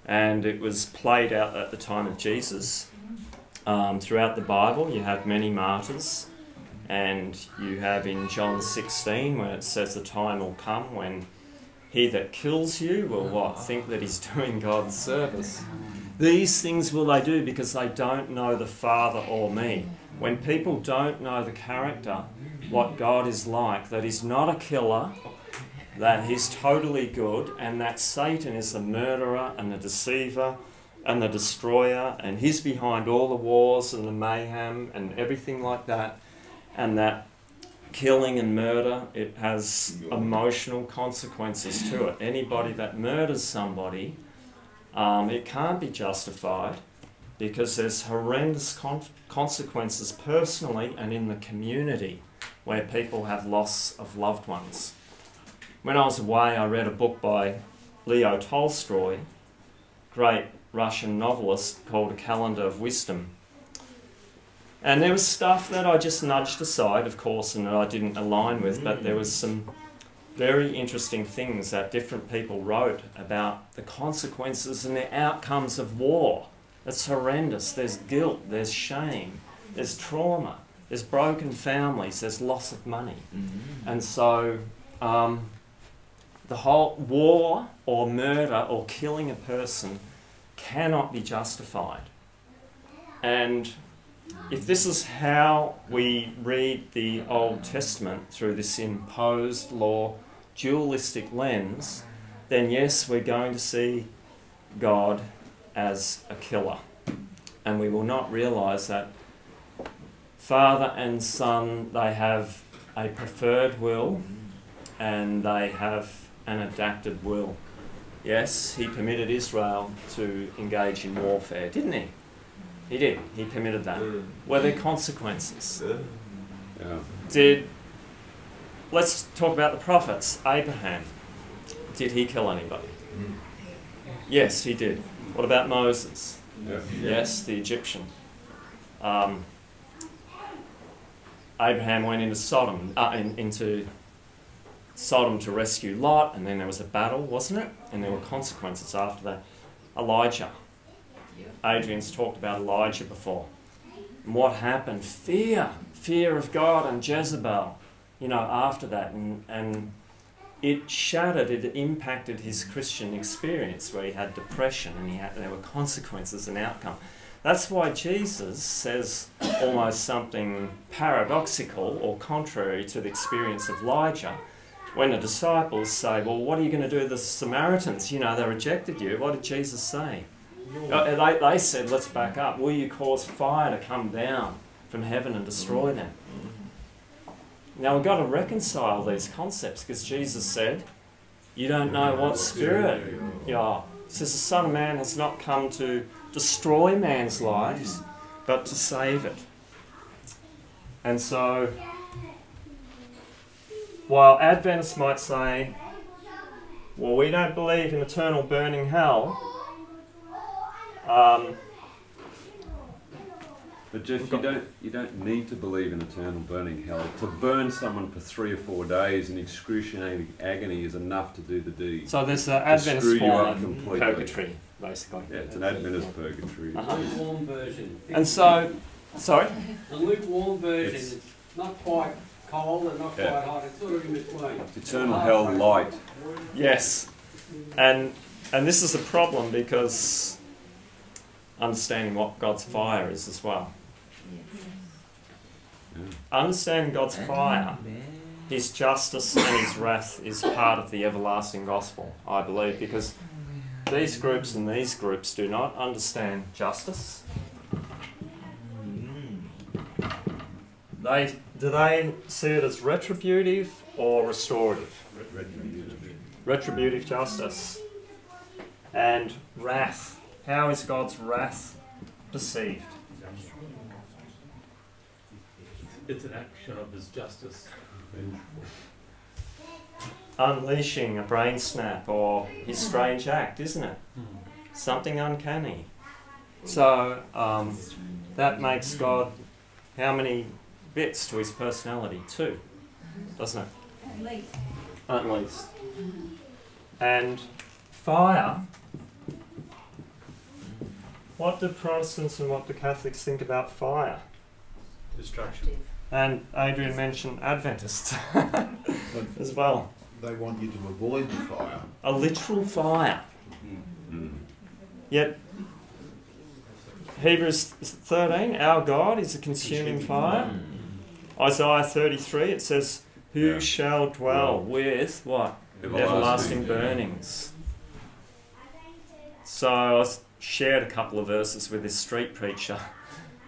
and it was played out at the time of Jesus. Throughout the Bible, you have many martyrs, and you have in John 16 where it says the time will come when he that kills you will what? Think that he's doing God's service. These things will they do because they don't know the Father or me. When people don't know the character, what God is like, that he's not a killer, that he's totally good, and that Satan is the murderer and the deceiver and the destroyer, and he's behind all the wars and the mayhem and everything like that, and that killing and murder, it has emotional consequences to it. Anybody that murders somebody, it can't be justified because there's horrendous consequences personally and in the community where people have loss of loved ones. When I was away, I read a book by Leo Tolstoy, great Russian novelist, called A Calendar of Wisdom. And there was stuff that I just nudged aside, of course, and that I didn't align with, but there was some very interesting things that different people wrote about the consequences and the outcomes of war. It's horrendous. There's guilt, there's shame, there's trauma, there's broken families, there's loss of money. And so the whole war or murder or killing a person cannot be justified. And if this is how we read the Old Testament through this imposed law, dualistic lens, then yes, we're going to see God as a killer. And we will not realise that Father and Son, they have a preferred will and they have an adapted will. Yes, he permitted Israel to engage in warfare, didn't he? He did. He permitted that. Were there consequences? Yeah. Let's talk about the prophets. Abraham, did he kill anybody? Yes, he did. What about Moses? Yeah. Yes, the Egyptian. Abraham went into Sodom to rescue Lot, and then there was a battle, wasn't it? And there were consequences after that. Elijah. Adrian's talked about Elijah before. And what happened? Fear of God and Jezebel, after that. And it shattered, it impacted his Christian experience where he had depression and there were consequences and outcome. That's why Jesus says almost something paradoxical or contrary to the experience of Elijah. When the disciples say, well, what are you going to do with the Samaritans? They rejected you. What did Jesus say? They said, let's back up. Will you cause fire to come down from heaven and destroy them? Now we've got to reconcile these concepts because Jesus said, you don't know what spirit you are. He says the Son of Man has not come to destroy man's lives, but to save it. And so, while Adventists might say, well, we don't believe in eternal burning hell, But Jeff, you don't need to believe in eternal burning hell. To burn someone for 3 or 4 days in excruciating agony is enough to do the deed. So there's an Adventist form of completely. purgatory, basically. Yeah, it's an Adventist purgatory. Lukewarm version. And so, sorry? The lukewarm version is not quite cold and not quite hot. It's sort of in between. Eternal hell light. Yes. And this is a problem because understanding what God's fire is as well. Understanding God's fire, His justice and His wrath is part of the everlasting gospel, I believe, because these groups and these groups do not understand justice. Do they see it as retributive or restorative? Retributive justice. And wrath. How is God's wrath perceived? It's an action of His justice. Unleashing a brain snap or His strange act, isn't it? Something uncanny. So that makes God how many bits to His personality? 2, doesn't it? At least. At least. And fire. What do Protestants and what do Catholics think about fire? Destruction. And Adrian mentioned Adventists as well. They want you to avoid the fire. A literal fire. Yet Hebrews 13, our God is a consuming fire. Isaiah 33, it says, who shall dwell with what? Everlasting burnings. So I was shared a couple of verses with this street preacher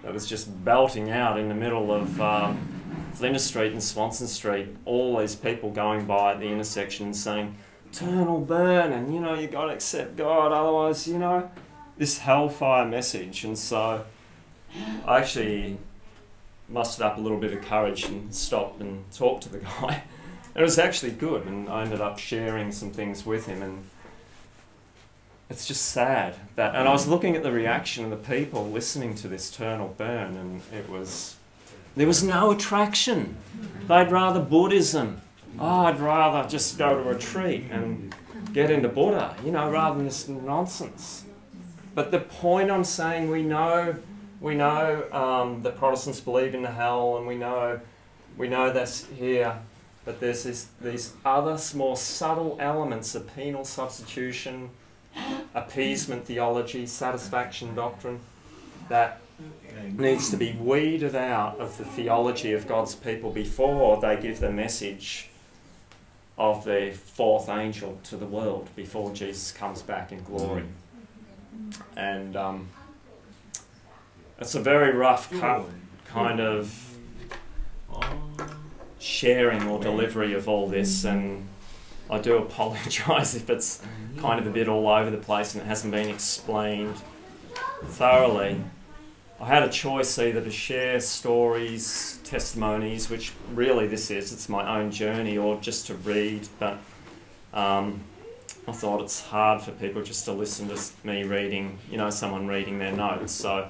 that was just belting out in the middle of Flinders Street and Swanson Street, all these people going by at the intersection and saying, eternal burn, and you got to accept God, otherwise, this hellfire message. And so I actually mustered up a little bit of courage and stopped and talked to the guy. And it was actually good, and I ended up sharing some things with him, and it's just sad that, and I was looking at the reaction of the people listening to this eternal burn, and there was no attraction. They'd rather Buddhism. Oh, I'd rather just go to a retreat and get into Buddha, rather than this nonsense. But the point I'm saying, we know that Protestants believe in the hell, and we know that's here, but there's these other more subtle elements of penal substitution, appeasement theology, satisfaction doctrine, that needs to be weeded out of the theology of God's people before they give the message of the fourth angel to the world, before Jesus comes back in glory. And it's a very rough cut kind of sharing or delivery of all this, and I do apologise if it's kind of a bit all over the place and it hasn't been explained thoroughly. I had a choice either to share stories, testimonies, which really it's my own journey, or just to read, but I thought it's hard for people just to listen to me reading, someone reading their notes. So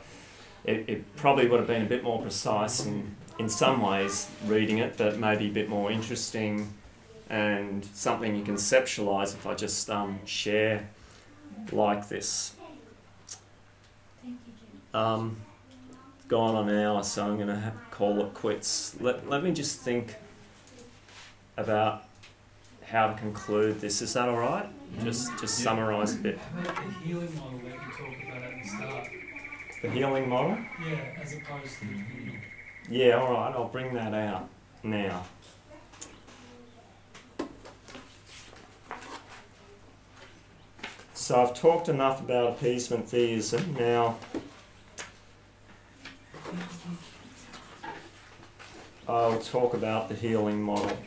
it probably would have been a bit more precise in some ways reading it, but maybe a bit more interesting and something you conceptualise if I just share like this. Gone on an hour, so I'm going to call it quits. Let me just think about how to conclude this. Is that all right? Just summarise a bit. How about the healing model that you talked about at the start? The healing model? Yeah, as opposed to the healing. Yeah, all right. I'll bring that out now. So I've talked enough about appeasement theism. Now I'll talk about the healing model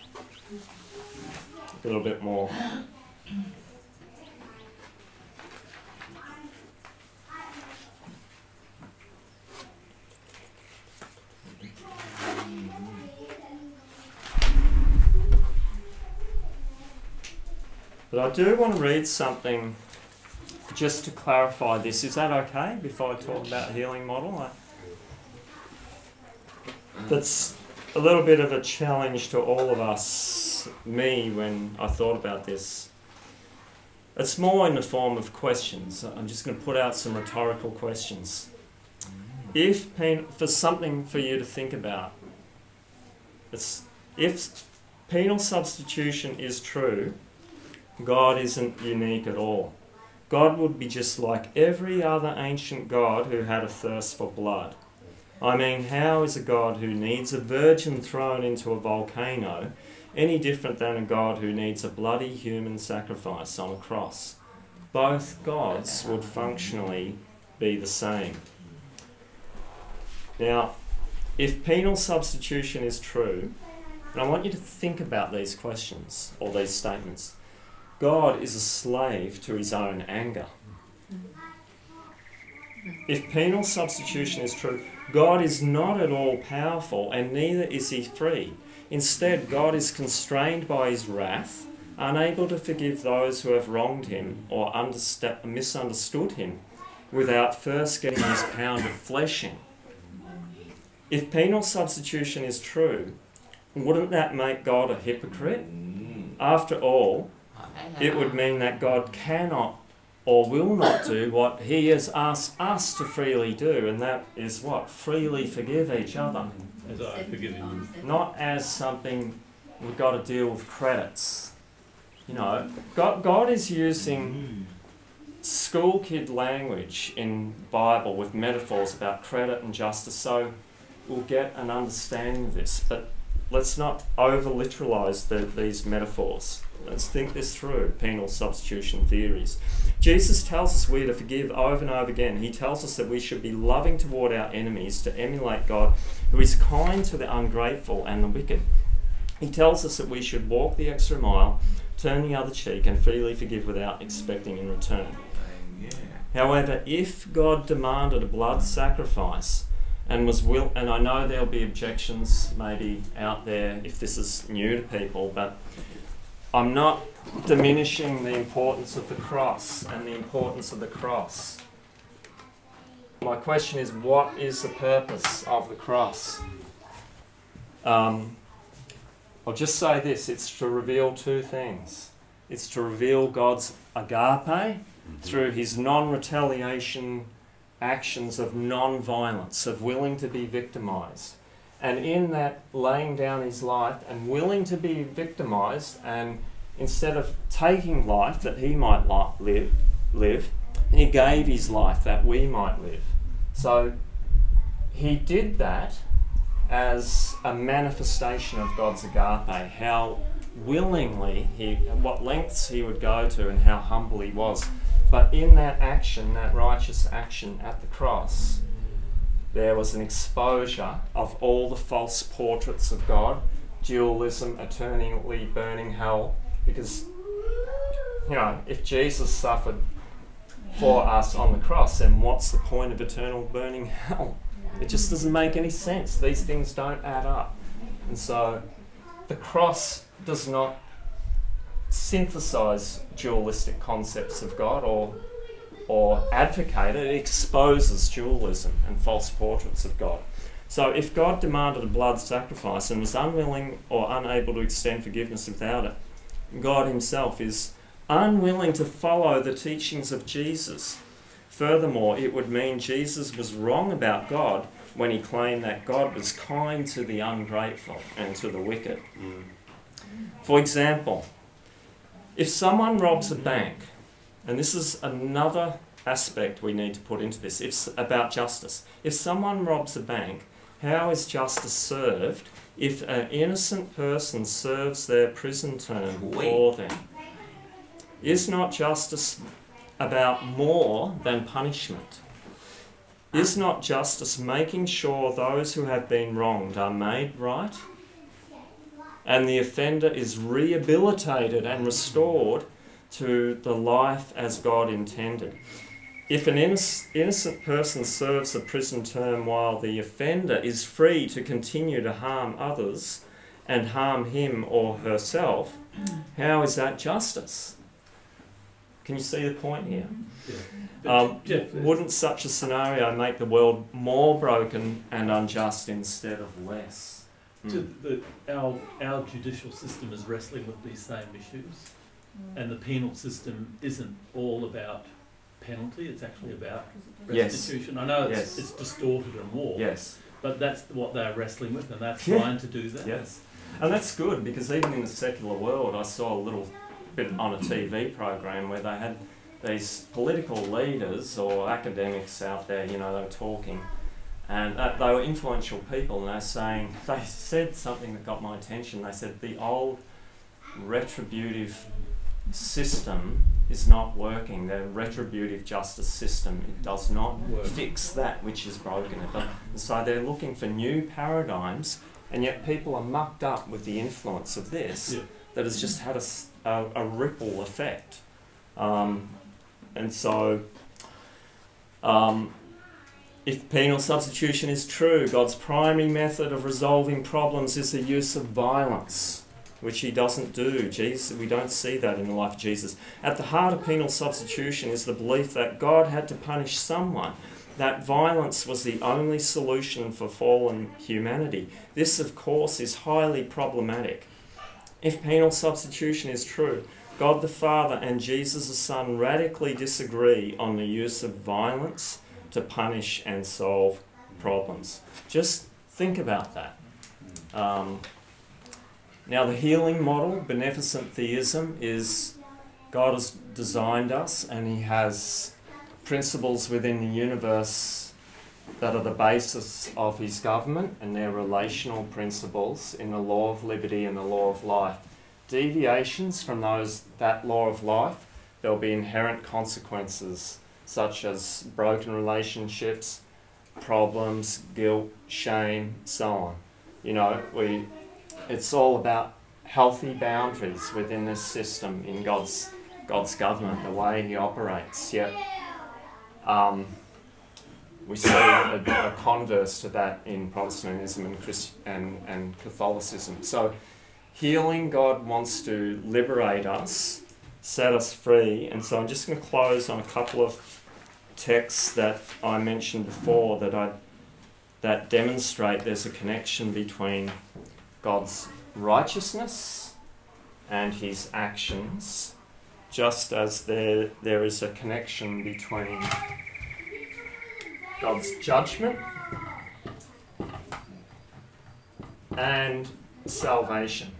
a little bit more. But I do want to read something just to clarify this. Is that okay before I talk about healing model? That's a little bit of a challenge to all of us, me, when I thought about this. It's more in the form of questions. I'm just going to put out some rhetorical questions. For something for you to think about, if penal substitution is true, God isn't unique at all. God would be just like every other ancient god who had a thirst for blood. I mean, how is a God who needs a virgin thrown into a volcano any different than a God who needs a bloody human sacrifice on a cross? Both gods would functionally be the same. Now, if penal substitution is true, and I want you to think about these questions or these statements, God is a slave to his own anger. If penal substitution is true, God is not at all powerful, and neither is he free. Instead, God is constrained by his wrath, unable to forgive those who have wronged him or misunderstood him, without first getting his pound of flesh in. If penal substitution is true, wouldn't that make God a hypocrite? After all, it would mean that God cannot or will not do what he has asked us to freely do, and that is what? Freely forgive each other. As I have forgiven you. Not as something we've got to deal with credits. You know, God is using school kid language in Bible with metaphors about credit and justice, so we'll get an understanding of this. But let's not over-literalise these metaphors. Let's think this through, penal substitution theories. Jesus tells us we're to forgive over and over again. He tells us that we should be loving toward our enemies to emulate God, who is kind to the ungrateful and the wicked. He tells us that we should walk the extra mile, turn the other cheek, and freely forgive without expecting in return. However, if God demanded a blood sacrifice and and I know there'll be objections maybe out there if this is new to people, but I'm not diminishing the importance of the cross and the importance of the cross. My question is, what is the purpose of the cross? I'll just say this, it's to reveal two things. It's to reveal God's agape through his non-retaliation actions of non-violence, of willing to be victimised. And in that laying down his life and willing to be victimised, and instead of taking life that he might live, he gave his life that we might live. So he did that as a manifestation of God's agape, how willingly what lengths he would go to and how humble he was. But in that action, that righteous action at the cross, there was an exposure of all the false portraits of God, dualism, eternally burning hell, because, if Jesus suffered for us on the cross, then what's the point of eternal burning hell? It just doesn't make any sense. These things don't add up. And so the cross does not synthesize dualistic concepts of God or advocate it. It exposes dualism and false portraits of God. So if God demanded a blood sacrifice and was unwilling or unable to extend forgiveness without it, God himself is unwilling to follow the teachings of Jesus. Furthermore, it would mean Jesus was wrong about God when he claimed that God was kind to the ungrateful and to the wicked. For example, if someone robs a bank, and this is another aspect we need to put into this, it's about justice. If someone robs a bank, how is justice served if an innocent person serves their prison term for them? Is not justice about more than punishment? Is not justice making sure those who have been wronged are made right and the offender is rehabilitated and restored to the life as God intended? If an innocent person serves a prison term while the offender is free to continue to harm others and harm him or herself, how is that justice? Can you see the point here? Wouldn't such a scenario make the world more broken and unjust instead of less? Our judicial system is wrestling with these same issues, and the penal system isn't all about penalty, it's actually about restitution. Yes. I know it's distorted in war, but that's what they're wrestling with, and they're trying to do that. Yes, and that's good, because even in the secular world, I saw a little bit on a TV program where they had these political leaders or academics out there, they were talking, and they were influential people, and they said something that got my attention. They said the old retributive system is not working. The retributive justice system, it does not fix that which is broken. So they're looking for new paradigms, and yet people are mucked up with the influence of this that has just had a ripple effect. And so if penal substitution is true, God's primary method of resolving problems is the use of violence, which he doesn't do. We don't see that in the life of Jesus. At the heart of penal substitution is the belief that God had to punish someone, that violence was the only solution for fallen humanity. This, of course, is highly problematic. If penal substitution is true, God the Father and Jesus the Son radically disagree on the use of violence to punish and solve problems. Just think about that. Now, the healing model, beneficent theism, is God has designed us and he has principles within the universe that are the basis of his government, and they're relational principles in the law of liberty and the law of life. deviations from that law of life, there'll be inherent consequences such as broken relationships, problems, guilt, shame, so on. You know, it's all about healthy boundaries within this system in God's government, the way He operates. Yet we see a converse to that in Protestantism and Catholicism. So healing, God wants to liberate us, set us free, and so I'm just going to close on a couple of texts that I mentioned before that demonstrate there's a connection between God's righteousness and His actions, just as there is a connection between God's judgment and salvation.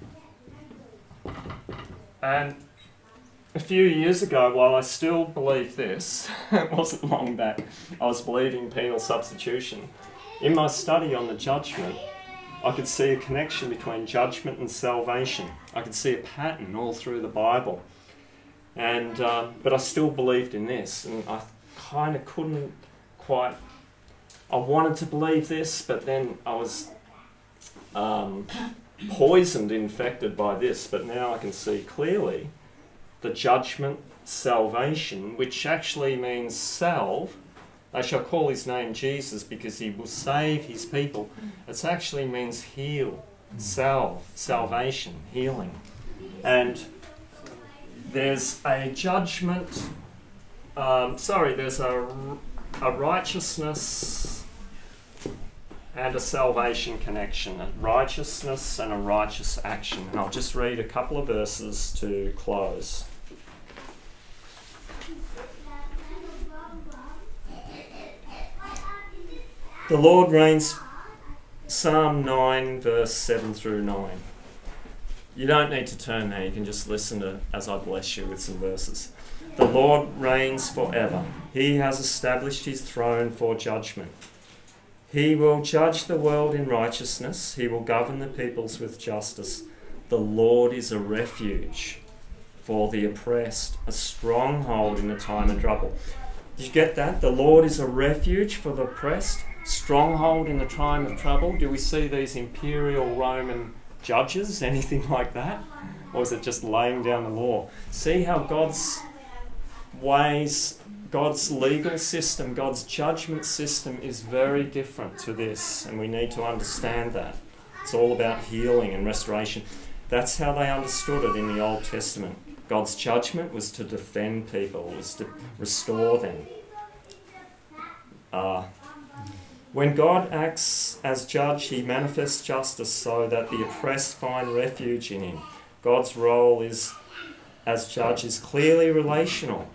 And a few years ago, while I still believe this, it wasn't long back, I was believing penal substitution. In my study on the judgment, I could see a connection between judgment and salvation. I could see a pattern all through the Bible. And but I still believed in this, and I kind of couldn't quite... I wanted to believe this, but then I was poisoned, infected by this. But now I can see clearly the judgment, salvation, which actually means salve. They shall call His name Jesus because He will save His people. It actually means heal, salve, salvation, healing. And there's a judgment, there's a righteousness and a salvation connection, a righteousness and a righteous action. And I'll just read a couple of verses to close. The Lord reigns, Psalm 9, verse 7 through 9. You don't need to turn there, you can just listen to as I bless you with some verses. The Lord reigns forever. He has established His throne for judgment. He will judge the world in righteousness. He will govern the peoples with justice. The Lord is a refuge for the oppressed, a stronghold in a time of trouble. Did you get that? The Lord is a refuge for the oppressed, stronghold in the time of trouble. Do we see these imperial Roman judges, anything like that? Or is it just laying down the law? See how God's ways, God's legal system, God's judgment system is very different to this, and we need to understand that. It's all about healing and restoration. That's how they understood it in the Old Testament. God's judgment was to defend people, was to restore them. When God acts as judge, He manifests justice so that the oppressed find refuge in Him. God's role as judge is clearly relational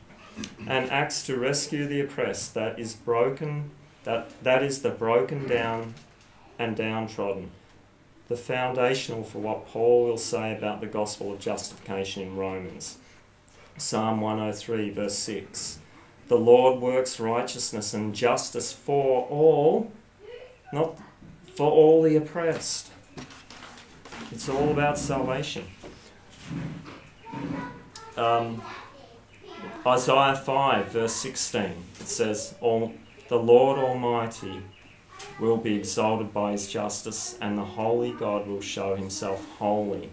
and acts to rescue the oppressed, that is the broken down and downtrodden. The foundational for what Paul will say about the gospel of justification in Romans. Psalm 103, verse 6. The Lord works righteousness and justice for all, not for all the oppressed. It's all about salvation. Isaiah 5, verse 16, it says, the Lord Almighty will be exalted by His justice, and the holy God will show Himself holy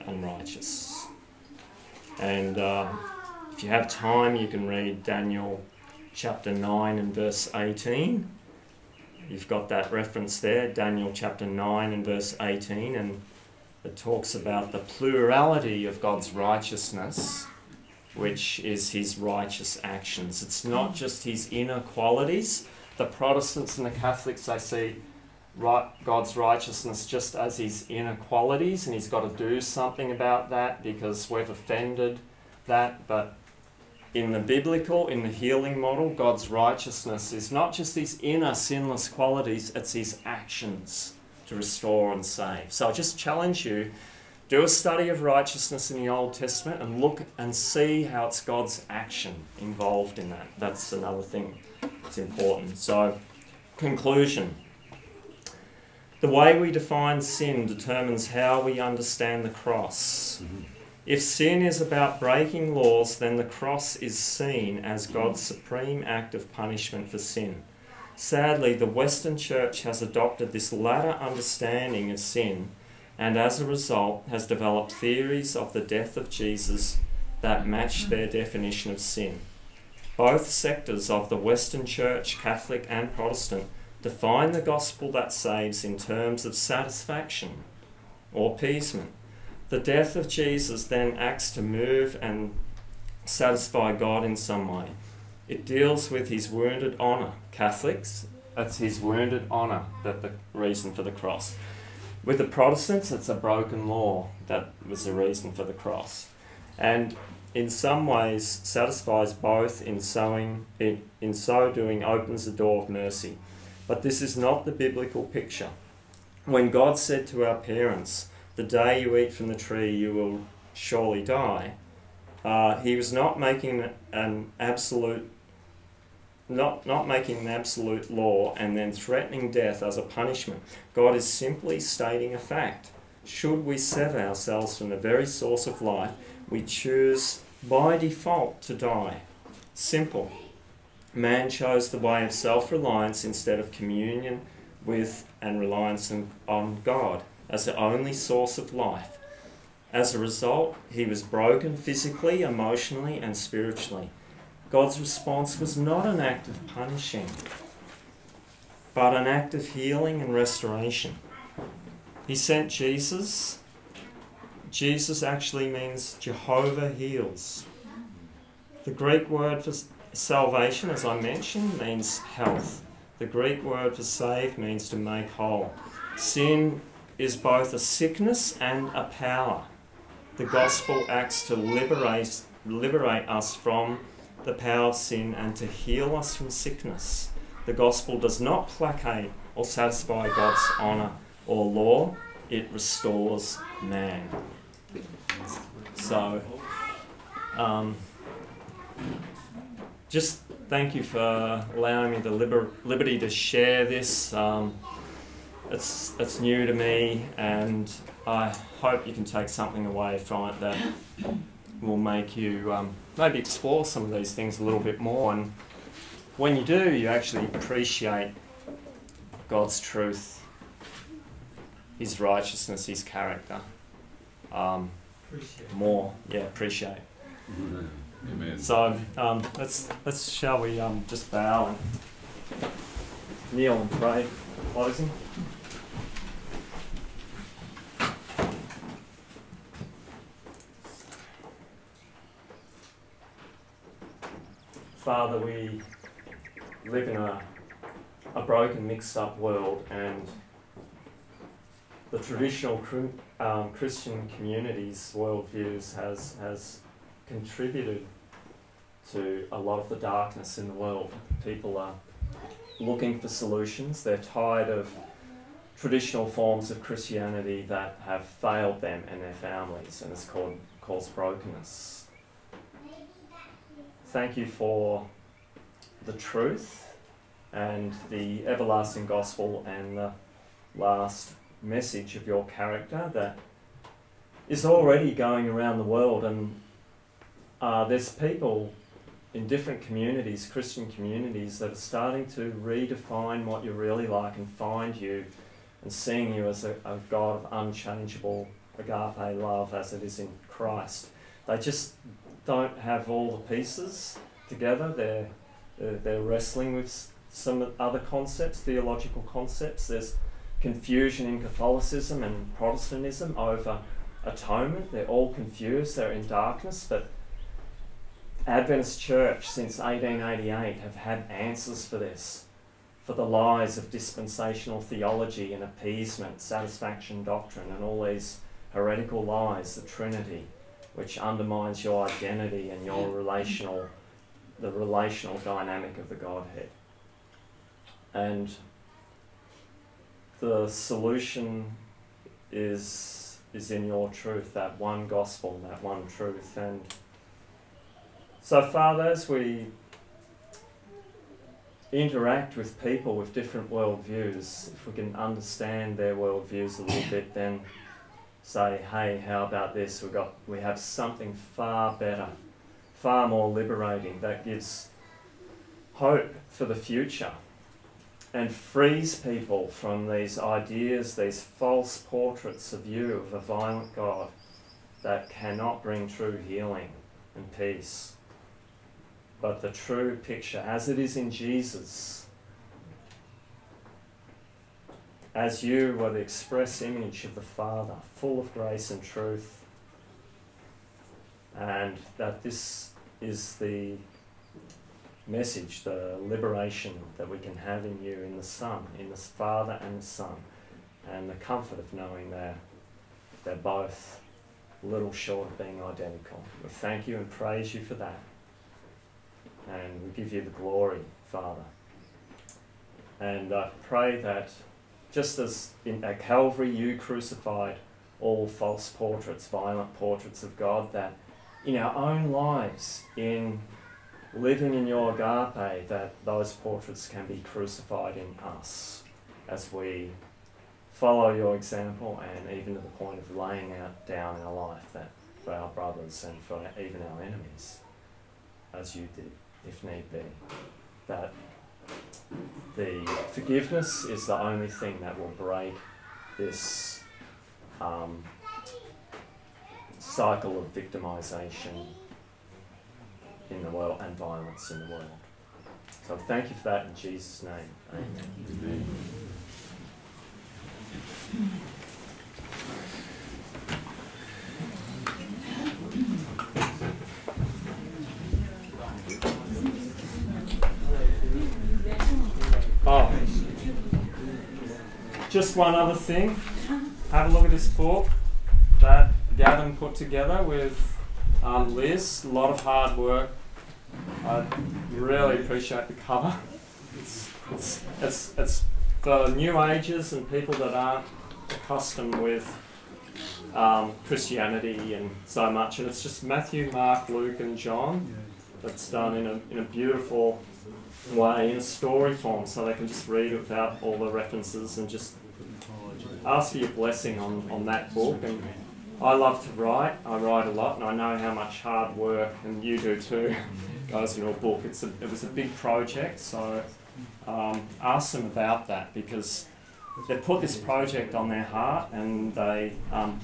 and righteous. And if you have time, you can read Daniel chapter 9 and verse 18. You've got that reference there, Daniel chapter 9 and verse 18, and it talks about the plurality of God's righteousness, which is His righteous actions. It's not just His inner qualities. The Protestants and the Catholics, they see God's righteousness just as His inner qualities, and He's got to do something about that because we've offended that. But in the biblical, in the healing model, God's righteousness is not just His inner sinless qualities, it's His actions to restore and save. So I just challenge you, do a study of righteousness in the Old Testament and look and see how it's God's action involved in that. That's another thing that's important. So, conclusion. The way we define sin determines how we understand the cross. If sin is about breaking laws, then the cross is seen as God's supreme act of punishment for sin. Sadly, the Western Church has adopted this latter understanding of sin, and as a result has developed theories of the death of Jesus that match their definition of sin. Both sectors of the Western Church, Catholic and Protestant, define the gospel that saves in terms of satisfaction or appeasement. The death of Jesus then acts to move and satisfy God in some way. It deals with his wounded honour. Catholics, that's his wounded honour, that the reason for the cross. With the Protestants, it's a broken law that was the reason for the cross. And in some ways satisfies both in so doing opens the door of mercy. But this is not the biblical picture. When God said to our parents, "The day you eat from the tree you will surely die," he was not making an absolute not making an absolute law and then threatening death as a punishment. God is simply stating a fact. Should we sever ourselves from the very source of life, we choose by default to die. Simple. Man chose the way of self-reliance instead of communion with and reliance on God as the only source of life. As a result, he was broken physically, emotionally, and spiritually. God's response was not an act of punishing, but an act of healing and restoration. He sent Jesus. Jesus actually means Jehovah heals. The Greek word for salvation, as I mentioned, means health. The Greek word for save means to make whole. Sin is both a sickness and a power. The gospel acts to liberate us from the power of sin and to heal us from sickness. The gospel does not placate or satisfy God's honour or law, it restores man. So, just thank you for allowing me the liberty to share this. It's new to me, and I hope you can take something away from it that will make you maybe explore some of these things a little bit more. And when you do, you actually appreciate God's truth, his righteousness, his character more. Yeah, appreciate. Amen. So let's shall we just bow and kneel and pray, closing. Father, we live in a broken, mixed-up world, and the traditional Christian community's worldviews has contributed to a lot of the darkness in the world. People are looking for solutions. They're tired of traditional forms of Christianity that have failed them and their families, and it's caused brokenness. Thank you for the truth and the everlasting gospel and the last message of your character that is already going around the world, and there's people in different communities, Christian communities, that are starting to redefine what you're really like and find you and seeing you as a God of unchangeable agape love as it is in Christ. They just don't have all the pieces together. They're wrestling with some other concepts, theological concepts. There's confusion in Catholicism and Protestantism over atonement. They're all confused, they're in darkness, but Adventist Church since 1888 have had answers for this, for the lies of dispensational theology and appeasement, satisfaction doctrine, and all these heretical lies, the Trinity, which undermines your identity and your the relational dynamic of the Godhead. And the solution is in your truth, that one gospel, that one truth. And so, Father, as we interact with people with different worldviews, if we can understand their worldviews a little bit, then say, hey, how about this? We have something far better, far more liberating, that gives hope for the future and frees people from these ideas, these false portraits of you, of a violent God that cannot bring true healing and peace. But the true picture, as it is in Jesus, as you were the express image of the Father, full of grace and truth, and that this is the message, the liberation that we can have in you, in the Son, in the Father and the Son, and the comfort of knowing they're both little short of being identical. We thank you and praise you for that. And we give you the glory, Father. And I pray that just as at Calvary you crucified all false portraits, violent portraits of God, that in our own lives, in living in your agape, that those portraits can be crucified in us as we follow your example, and even to the point of laying down our life that for our brothers and for even our enemies, as you did, if need be. That the forgiveness is the only thing that will break this cycle of victimisation in the world and violence in the world. So thank you for that in Jesus' name. Amen. Oh, just one other thing. Have a look at this book that Gavin put together with Liz. A lot of hard work. I really appreciate the cover. It's for new ages and people that aren't accustomed with Christianity and so much. And it's just Matthew, Mark, Luke, and John. That's done in a beautiful way, in a story form, so they can just read it without all the references and just ask for your blessing on that book. And I love to write. I write a lot, and I know how much hard work, and you do too, goes into a book. It was a big project, so ask them about that, because they've put this project on their heart and they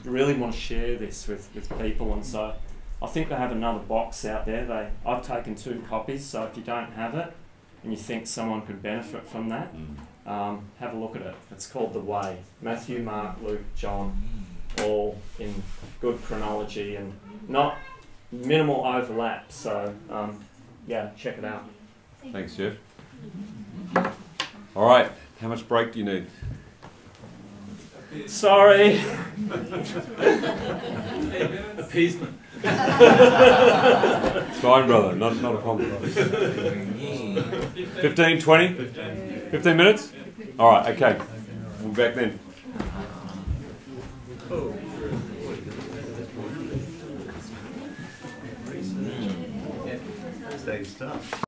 really want to share this with people. And so I think they have another box out there. I've taken 2 copies, so if you don't have it and you think someone could benefit from that, have a look at it. It's called The Way. Matthew, Mark, Luke, John, all in good chronology and not minimal overlap. So yeah, check it out. Thanks, Jeff. All right, how much break do you need? Sorry. Appeasement. It's fine, brother. Not a problem. 15, 20? 15 minutes? All right, okay. We'll be back then. Stay tough.